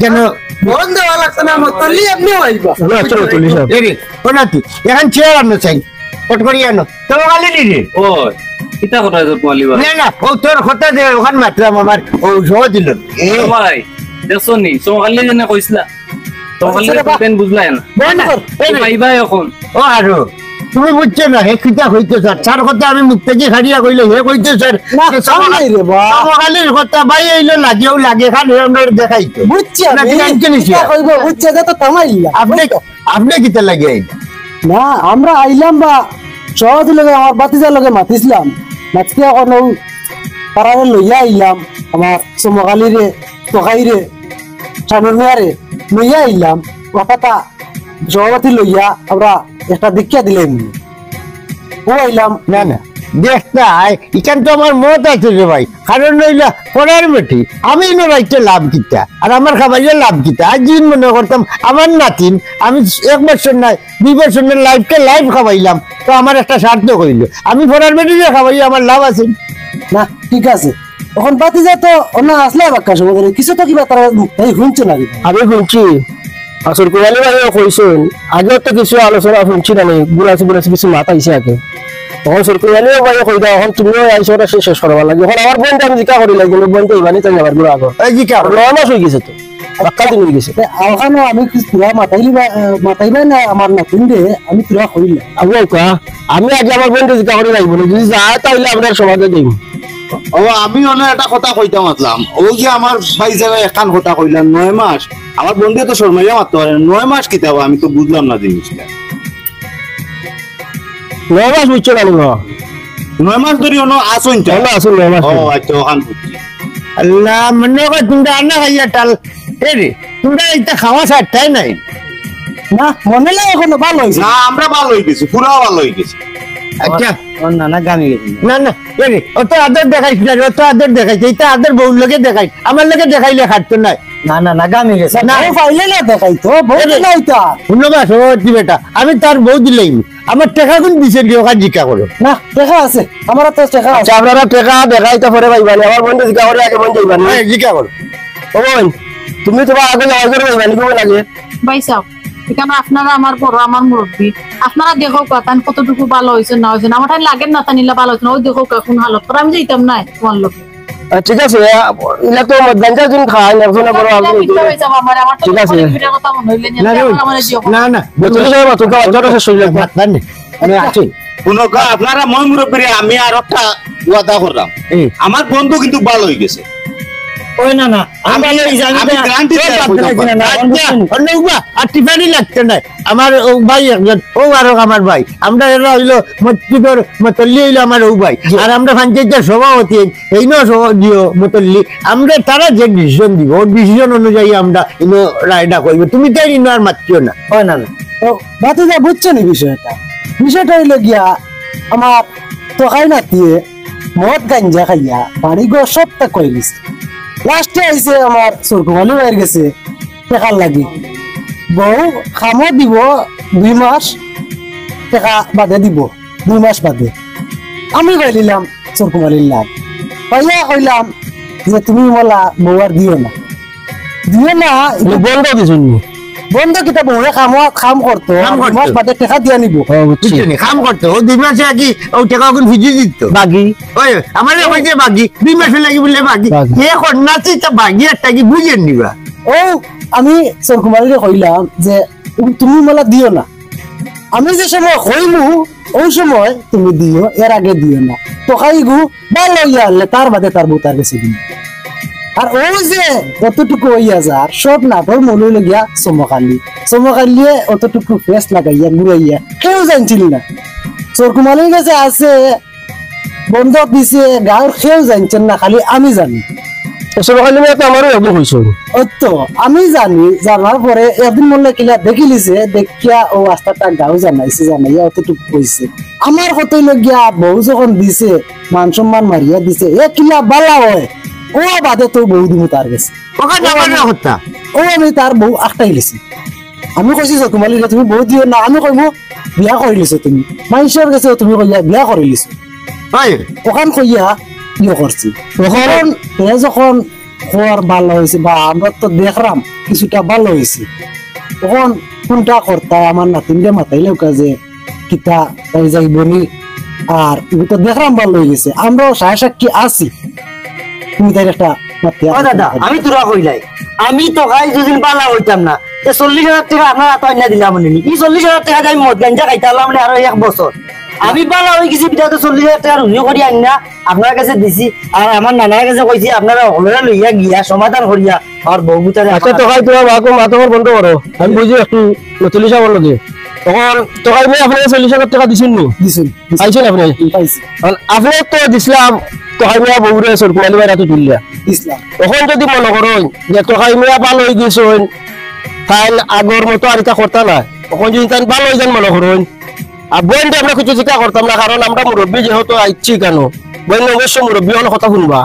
[SPEAKER 1] যেন
[SPEAKER 8] ফোন দেওয়া লাগছে না, মতলি আপনিও আইবা।
[SPEAKER 1] এখন চেয়ার আনো চাই কট করি আনো তোর গালি দিদি
[SPEAKER 7] ও কিতা কথা সরকুমালি ভাই?
[SPEAKER 1] না না ও তোর কথা যে ওখান মাত্রাম আমার ও সহ দিল
[SPEAKER 7] ভাই দেখছো নি সোমালি জনে কইছিলা সোমালি পেন বুঝলাই না ভাইবা এখন
[SPEAKER 1] ও আরো তুমি বুঝছো না হে কিতা হইতো স্যার চার কথা আমি মুখ থেকে খাড়িয়া কইলে হে কইতো স্যার সমকালীর কথা ভাই এইলো লাগেও লাগে খালি দেখাইতো
[SPEAKER 8] বুঝছি
[SPEAKER 1] না
[SPEAKER 8] বুঝছে তো তামাইলা
[SPEAKER 1] আপনি কিতা লাগে
[SPEAKER 8] না আমরা আইলাম বা সহজ লগে আমার বাতিজার লগে মাতিছিলাম, মাতিতে এখন পাড়ারে লইয়া আইলাম আমার সমকালীরে টকাইরে সানুর মেয়ারে লইয়া আইলাম, কথা সভাপতি লইয়া আমরা একটা দীক্ষা দিলাম ও আইলাম।
[SPEAKER 1] না না দেখতা এখান তো আমার মত আছে রে ভাই, কারণ নইলা পড়ার বেটি আমি রাইতে লাভ কিতা আর আমার খাবাইয়া লাভ কিতা। আজ দিন মনে করতাম আমার নাতিন আমি 1 বছর নাই 2 বছর লাইফকে লাইফ খাওয়াইলাম, তো আমার একটা স্বার্থ কইল আমি পড়ার বেটি যে খাওয়াই আমার লাভ আছে
[SPEAKER 8] না। ঠিক আছে এখন বাতিজা তো অন্য আসলে বাক্কা সময় কিছু তো কিবা তারা শুনছে না,
[SPEAKER 5] আমি শুনছি আসল কোয়ালি ভাই কইছেন আগে তো কিছু আলোচনা শুনছি না, গুলাছি কিছু মাথাইছে আগে তখন সরকারি ভাই কই দাও এখন তুমিও আইসোটা শেষ করবা লাগে। এখন আমার বোনটা আমি জিকা করি লাগে বোনটা ইবানি তাই আমার গুলো আগে
[SPEAKER 1] জিকা
[SPEAKER 5] 9 মাস হয়ে গেছে তো বাক্কা দিন হয়ে গেছে
[SPEAKER 8] ওখানে আমি পুরা মাতাইবা না আমার নতুন রে আমি পুরা কইলাম
[SPEAKER 5] আমি আগে আমার বোনটা জিকা করি লাগবো যদি যায় তাহলে আপনার সমাজে দিই।
[SPEAKER 4] ও আমি অনেক একটা কথা কইতাম আসলাম, ও যে আমার ভাই জায়গায় একান কথা কইলাম 9 মাস, আমার বন্ধু তো শর্মাইয়া মারতে পারে 9 মাস কি দেবো আমি তো বুঝলাম না জিনিসটা।
[SPEAKER 5] 9 মাস বুঝছো না
[SPEAKER 4] 9 মাস ধরে অন্য আসুন
[SPEAKER 5] আসুন 9 মাস।
[SPEAKER 4] ও আচ্ছা ওখান বুঝছি।
[SPEAKER 1] আল্লাহ মনে কর তোমরা আনা খাইয়া টাল রে তোমরা এটা খাওয়া ছাড়তাই নাই
[SPEAKER 8] না মনে লাগে এখনো ভালো হয়েছে
[SPEAKER 4] না আমরা ভালো হয়ে গেছি পুরা ভালো হয়ে গেছি।
[SPEAKER 1] আচ্ছা
[SPEAKER 2] নানা গামি গেছি
[SPEAKER 1] না না রে অত আদর দেখাইছিল অত আদর দেখাইছে এটা আদর বউর লোকে দেখাই আমার লোকে দেখাইলে খাটতো নাই
[SPEAKER 2] না গামি গেছে
[SPEAKER 1] না
[SPEAKER 8] পাইলে না দেখাই তো বউ নাইতা
[SPEAKER 1] ধন্যবাদ সভাপতি বেটা আমি তার বউ দিলেই আমার টাকা কোন দিছে ওখানে জিজ্ঞা করো
[SPEAKER 8] না টাকা আছে আমার তো টাকা আছে।
[SPEAKER 5] আচ্ছা আপনারা টাকা দেখাইতে পারে ভাইবানি আমার বোনটা জিকা করে আগে বোন যাইবানি
[SPEAKER 1] জিজ্ঞা করো
[SPEAKER 5] ও বোন তুমি তোমার আগে যাওয়া করে ভাইবানি কেমন লাগে
[SPEAKER 3] ভাই সাহেব এখানে আপনারা আমার বড় আমার মুরব্বী আপনারা দেখো কাতান কতটুকু ভালো হয়েছে না হয়েছে আমার ঠাই লাগেন না তা নিলে ভালো হয়েছে না ওই দেখো কোন হালত করে আমি যাইতাম না তোমার লোক
[SPEAKER 5] ঠিক আছে ইলা তো মধ্যাহ্নটা দিন খাই না শোনা করো
[SPEAKER 3] ঠিক আছে
[SPEAKER 1] না না
[SPEAKER 5] বতুলি সাহেব তোকে অর্ডার শেষ হয়ে যাবে
[SPEAKER 1] আমি আছি
[SPEAKER 4] আপনারা মই মুরব্বী আমি আর একটা ওয়াদা করলাম আমার বন্ধু কিন্তু ভালো হয়ে গেছে
[SPEAKER 2] ওই না না
[SPEAKER 4] আমি গ্যারান্টি
[SPEAKER 1] আর টিফানি লাগছে না আমার ও ভাই একজন ও আর আমার ভাই আমরা এরা হইলো মতল্লি হইলো আমার ও ভাই আর আমরা পঞ্চায়েতের সভাপতি এই দিও মতল্লি আমরা তারা যে ডিসিশন দিব ওর ডিসিশন অনুযায়ী আমরা ইনো রায়টা করবো তুমি তাই ইনো আর মাতিও না
[SPEAKER 2] ওই না না
[SPEAKER 8] তো ভাতিজা বুঝছো নি বিষয়টা হইলো গিয়া আমার তোকাই নাতিয়ে মদ গাঞ্জা খাইয়া বাড়ি গো সবটা কই গেছে লাস্টে আইছে আমার সরকুমালি বাইর গেছে টেকার লাগি বউ খামো দিব 2 মাস টেকা বাদে দিব 2 মাস বাদে আমি গাইলিলাম সরকুমালির লাভ পাইয়া কইলাম যে তুমি মোলা বউ আর দিও না
[SPEAKER 5] বন্ধ কিছু
[SPEAKER 8] বন্ধ কিতা বউরে খাম করতো 2 মাস বাদে টেকা দিয়া নিব
[SPEAKER 1] বুঝছেন কাম করতো ও 2 মাসে কি ও টাকা কোন ভিজি দিত
[SPEAKER 2] বাগি
[SPEAKER 1] ওই আমার ওই যে বাগি 2 মাসে লাগি বলে বাগি এখন নাচি তা বাগি একটা কি বুঝেন নিবা
[SPEAKER 8] ও আমি সরকুমারিরে কইলাম যে তুমি মোলা দিও না আমি যে সময় কইলু ওই সময় তুমি দিও এর আগে দিও না তো খাইগু ভালো ইয়ালে তার বাদে তার বউ তার কাছে দিন আর ও যে অতটুকু হইয়া যার সব নাটর মনে লাগিয়া চমকালিয়ে অতটুকু ফেস লাগাইয়া ঘুরাইয়া কেউ জানছিল না সরকুমারির কাছে আছে বন্ধক দিছে গাঁর কেউ জানছেন না খালি আমি জানি আমি জানি জানার পরে একদিন মনে কিলা দেখিলিছে দেখিয়া ও রাস্তাটা গাঁও জানাইয়া অতটুকু কইছে আমার কতই লগিয়া বউ যখন দিছে মান সম্মান মারিয়া দিছে এ কিলা বালা হয় ও বাদে তো বউ দিব তার গেছে ও আমি তার বউ আটটাই লিছি আমি কইছি তোমালি তুমি বউ দিও না আমি কইব বিয়া করে লিছো তুমি মানুষের কাছে তুমি কইয়া বিয়া করে লিছো ওখান কইয়া ইয়ে করছি তখন যখন খোয়ার ভালো হয়েছে বা আমরা তো দেখলাম কিছুটা ভালো হয়েছে তখন কোনটা করতা আমার নাতিনটা মাতাইলেও কাজে কিতা তাই যাইবনি আর তো দেখলাম ভালো হয়ে গেছে আমরাও সাক্ষী আছি তুমি তাই একটা
[SPEAKER 2] দাদা আমি তোরা কইলাই আমি তো খাই দুদিন পালা হইতাম না 40,000 টাকা আপনারা তো আইনা দিলাম নি এই 40,000 টাকা আমি মদ গাঞ্জা খাইতাম মানে আরো 1 বছর আমি পালা হয়ে গেছি বিটা তো 40,000 টাকা রুনিও করি আইনা আপনার কাছে দিছি আর আমার নানার কাছে কইছি আপনারা হলরা লইয়া গিয়া সমাধান করিয়া আর বহুতারে
[SPEAKER 5] আচ্ছা তো খাই তোমার বাকো মাতমর বন্ধ করো আমি বুঝি একটু 40 টাকা লগে তখন তো খাই আমি আপনাকে 40,000 টাকা দিছেন নি
[SPEAKER 8] দিছেন
[SPEAKER 5] পাইছেন আপনি
[SPEAKER 8] পাইছি
[SPEAKER 5] আপনি তো দিছিলাম তো খাই মিয়া বউরে সরকুমালি বাইরা তো তুললা
[SPEAKER 8] ইসলাম
[SPEAKER 5] তখন যদি মনে করুন যে তো খাই মিয়া ভালো হয়ে গেছেন তাই আগর মতো আর এটা করতা না তখন যদি তাই ভালো হয়ে যান মনে করুন আর বইনটা আমরা কিছু চিন্তা করতাম না কারণ আমরা মুরব্বী যেহেতু আইছি কেন বইন অবশ্য মুরব্বী হলে কথা শুনবা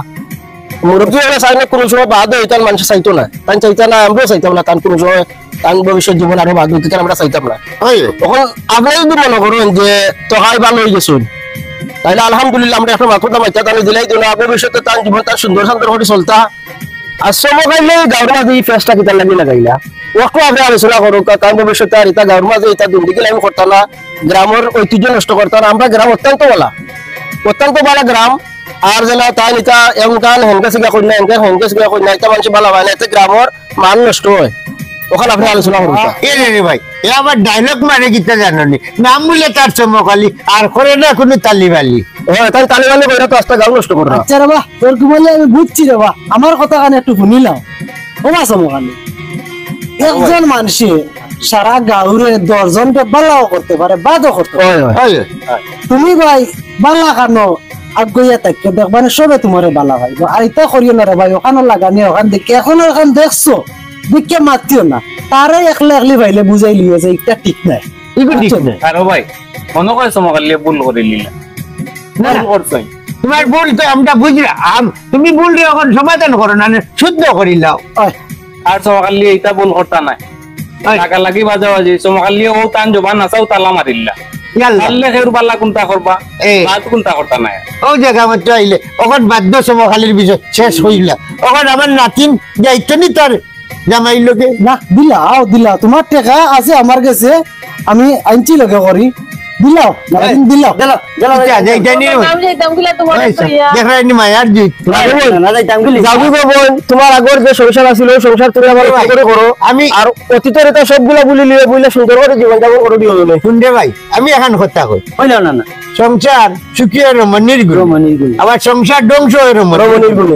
[SPEAKER 5] মুরব্বী হলে চাই না কোনো সময় বাদ হয়ে তার মানুষ চাইতো না তাই চাইতা না আমরাও চাইতাম না তার কোনো সময় তার ভবিষ্যৎ জীবন আরো বাদ হইতে আমরা চাইতাম না তখন আপনি যদি মনে করুন যে তোহাই ভালো হয়ে গেছেন তাহলে আলহামদুলিল্লাহ আমরা একটা মাথা মাইতা তাহলে দিলাই দিন ভবিষ্যতে তার জীবন তার সুন্দর সুন্দর করে চলতা আর সমকালে গাঁর মাঝে এই ফেসটা কিতার লাগি লাগাইলা ওকে আপনি আলোচনা করুক তার ভবিষ্যতে আর এটা গাঁর মাঝে এটা দুর্নীতি আমি করতাম না গ্রামের ঐতিহ্য নষ্ট করতাম না আমরা গ্রাম অত্যন্ত ভালো গ্রাম আর যেন তাই এটা এমন হেনকে সিগা করি না হেনকে সিগা করি না এটা মানুষ ভালো হয় না এতে গ্রামের মান নষ্ট হয় ওখানে আপনি আলোচনা করুন
[SPEAKER 1] রে ভাই এ আবার ডায়লগ মারে কিতা জানি নাম বলে তার চমকালি আর করে না কোনো তালিবালি
[SPEAKER 5] তাই তালিবালি কইরা তো আস্তে গাঁও নষ্ট করে
[SPEAKER 8] আচ্ছা রে বাহ তোর কি বলে আমি বুঝছি রে বাহ আমার কথা কানে একটু শুনিলাম ও মা চমকালি একজন মানুষে সারা গাঁওরে 10 জনকে বালাও করতে পারে বাদও করতে পারে তুমি ভাই বালা কানো আগুইয়া থাকতে দেখবানে সবে তোমারে বালা ভাই আর এটা করিও না রে ভাই ওখানে লাগানি ওখান দেখে এখন ওখান দেখছো দেখে মাতিও না তারে একলা একলি ভাইলে বুঝাই লিয়ে যে এটা ঠিক নাই
[SPEAKER 7] আরো ভাই মনে করে সমকালে ভুল করে লিলা করছই
[SPEAKER 1] তোমার ভুল তো আমরা বুঝলাম তুমি ভুল এখন সমাধান করো না শুদ্ধ করিলাও
[SPEAKER 7] আর সমকালে এটা ভুল করতা নাই টাকা লাগি বাজাবাজি সমকালে ও তান জবান আসাও তালা মারিল্লা আল্লাহ খের বাল্লা কোনটা করবা বাদ কোনটা করতা নাই
[SPEAKER 1] ও জায়গা মতো আইলে ওখান বাধ্য সমকালের বিষয় শেষ হইলা ওখান আমার নাতিন যাইতেনি তার জামাই লোকে
[SPEAKER 8] না দিলাও তোমার টাকা আছে আমার কাছে আমি আইনছি লগে করি দিলাও দিলাও
[SPEAKER 1] যাইতে নিয়ে
[SPEAKER 3] আমি যাইতাম গিলা তোমার কইয়া
[SPEAKER 1] দেখাইনি মায়ার জিত
[SPEAKER 2] না যাইতাম গেলি
[SPEAKER 5] যাবি গো বোন তোমার আগর যে সংসার আছিল ওই সংসার তুমি আমার ভালো করে করো
[SPEAKER 1] আমি
[SPEAKER 5] আর অতীতের এটা সবগুলা বলি লিয়ে বইলে সুন্দর করে জীবন যাপন করে দিও তুমি
[SPEAKER 1] শুনতে ভাই আমি এখন কথা কই
[SPEAKER 2] হইল না
[SPEAKER 1] সংসার সুখী রমণীর গুণ আবার সংসার ধ্বংস রমণীর গুণ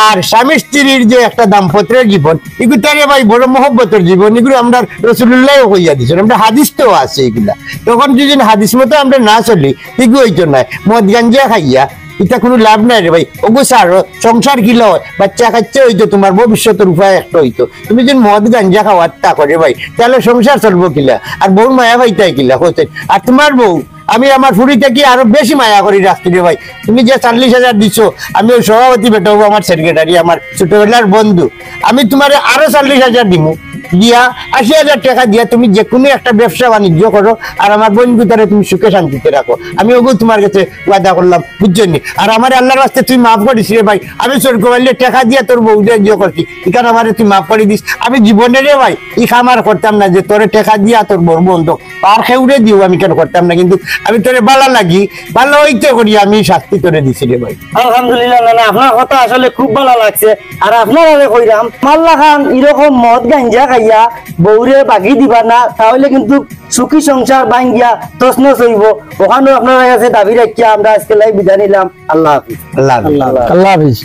[SPEAKER 1] আর স্বামী স্ত্রীর যে একটা দাম্পত্যের জীবন এগুলো তারে ভাই বড় মহব্বতের জীবন এগুলো আমরা রসুল্লাহ কইয়া দিচ্ছেন আমরা হাদিস তো আছে এগুলা তখন যদি হাদিস মতো আমরা না চলি এগুলো হইতো না মদ গাঞ্জা খাইয়া এটা কোনো লাভ নাই রে ভাই ওগো স্যার সংসার কিলা হয় বাচ্চা খাচ্ছে হইতো তোমার ভবিষ্যতের উপায় একটা হইতো তুমি যদি মদ গাঞ্জা খাওয়ার তা করে ভাই তাহলে সংসার চলবো কিলা আর বউ মায়া ভাইটাই কিলা হচ্ছে আর তোমার বউ আমি আমার ফুড়ি থেকে আরো বেশি মায়া করি রাখছি রে ভাই তুমি যে 40,000 দিছো আমি ওই সভাপতি বেটা আমার সেক্রেটারি আমার ছোটবেলার বন্ধু আমি তোমার আরো 40,000 দিমু দিয়া 80,000 টাকা দিয়া তুমি যে কোনো একটা ব্যবসা বাণিজ্য করো আর আমার বন্ধুটারে তুমি সুখে শান্তিতে রাখো আমি ওগো তোমার কাছে ওয়াদা করলাম বুঝছনি আর আমার আল্লাহর রাস্তে তুই মাফ করিস রে ভাই আমি চোর করলে টাকা দিয়া তোর বউকে ইয়ে করছি এখানে আমার তুই মাফ করে দিস আমি জীবনে রে ভাই ই খামার করতাম না যে তোরে টাকা দিয়া তোর বড় বন্ধু আর খেউরে দিও আমি কেন করতাম না কিন্তু আমি তোরে ভালো লাগি ভালো হইতে করি আমি শাস্তি তোরে দিছি রে ভাই
[SPEAKER 2] আলহামদুলিল্লাহ না আপনার কথা আসলে খুব ভালো লাগছে আর আপনার আগে কইরাম মাল্লা খান এরকম মদ গাঞ্জা খাইয়া বউরে বাকি দিবা না তাহলে কিন্তু সুখী সংসার ভাঙ্গিয়া তছনছ হইব ওখানেও আপনার কাছে দাবি রাখিয়া আমরা আজকে লাই বিদায় নিলাম আল্লাহ হাফিজ
[SPEAKER 1] আল্লাহ
[SPEAKER 2] আল্লাহ
[SPEAKER 1] আল্লাহ হাফিজ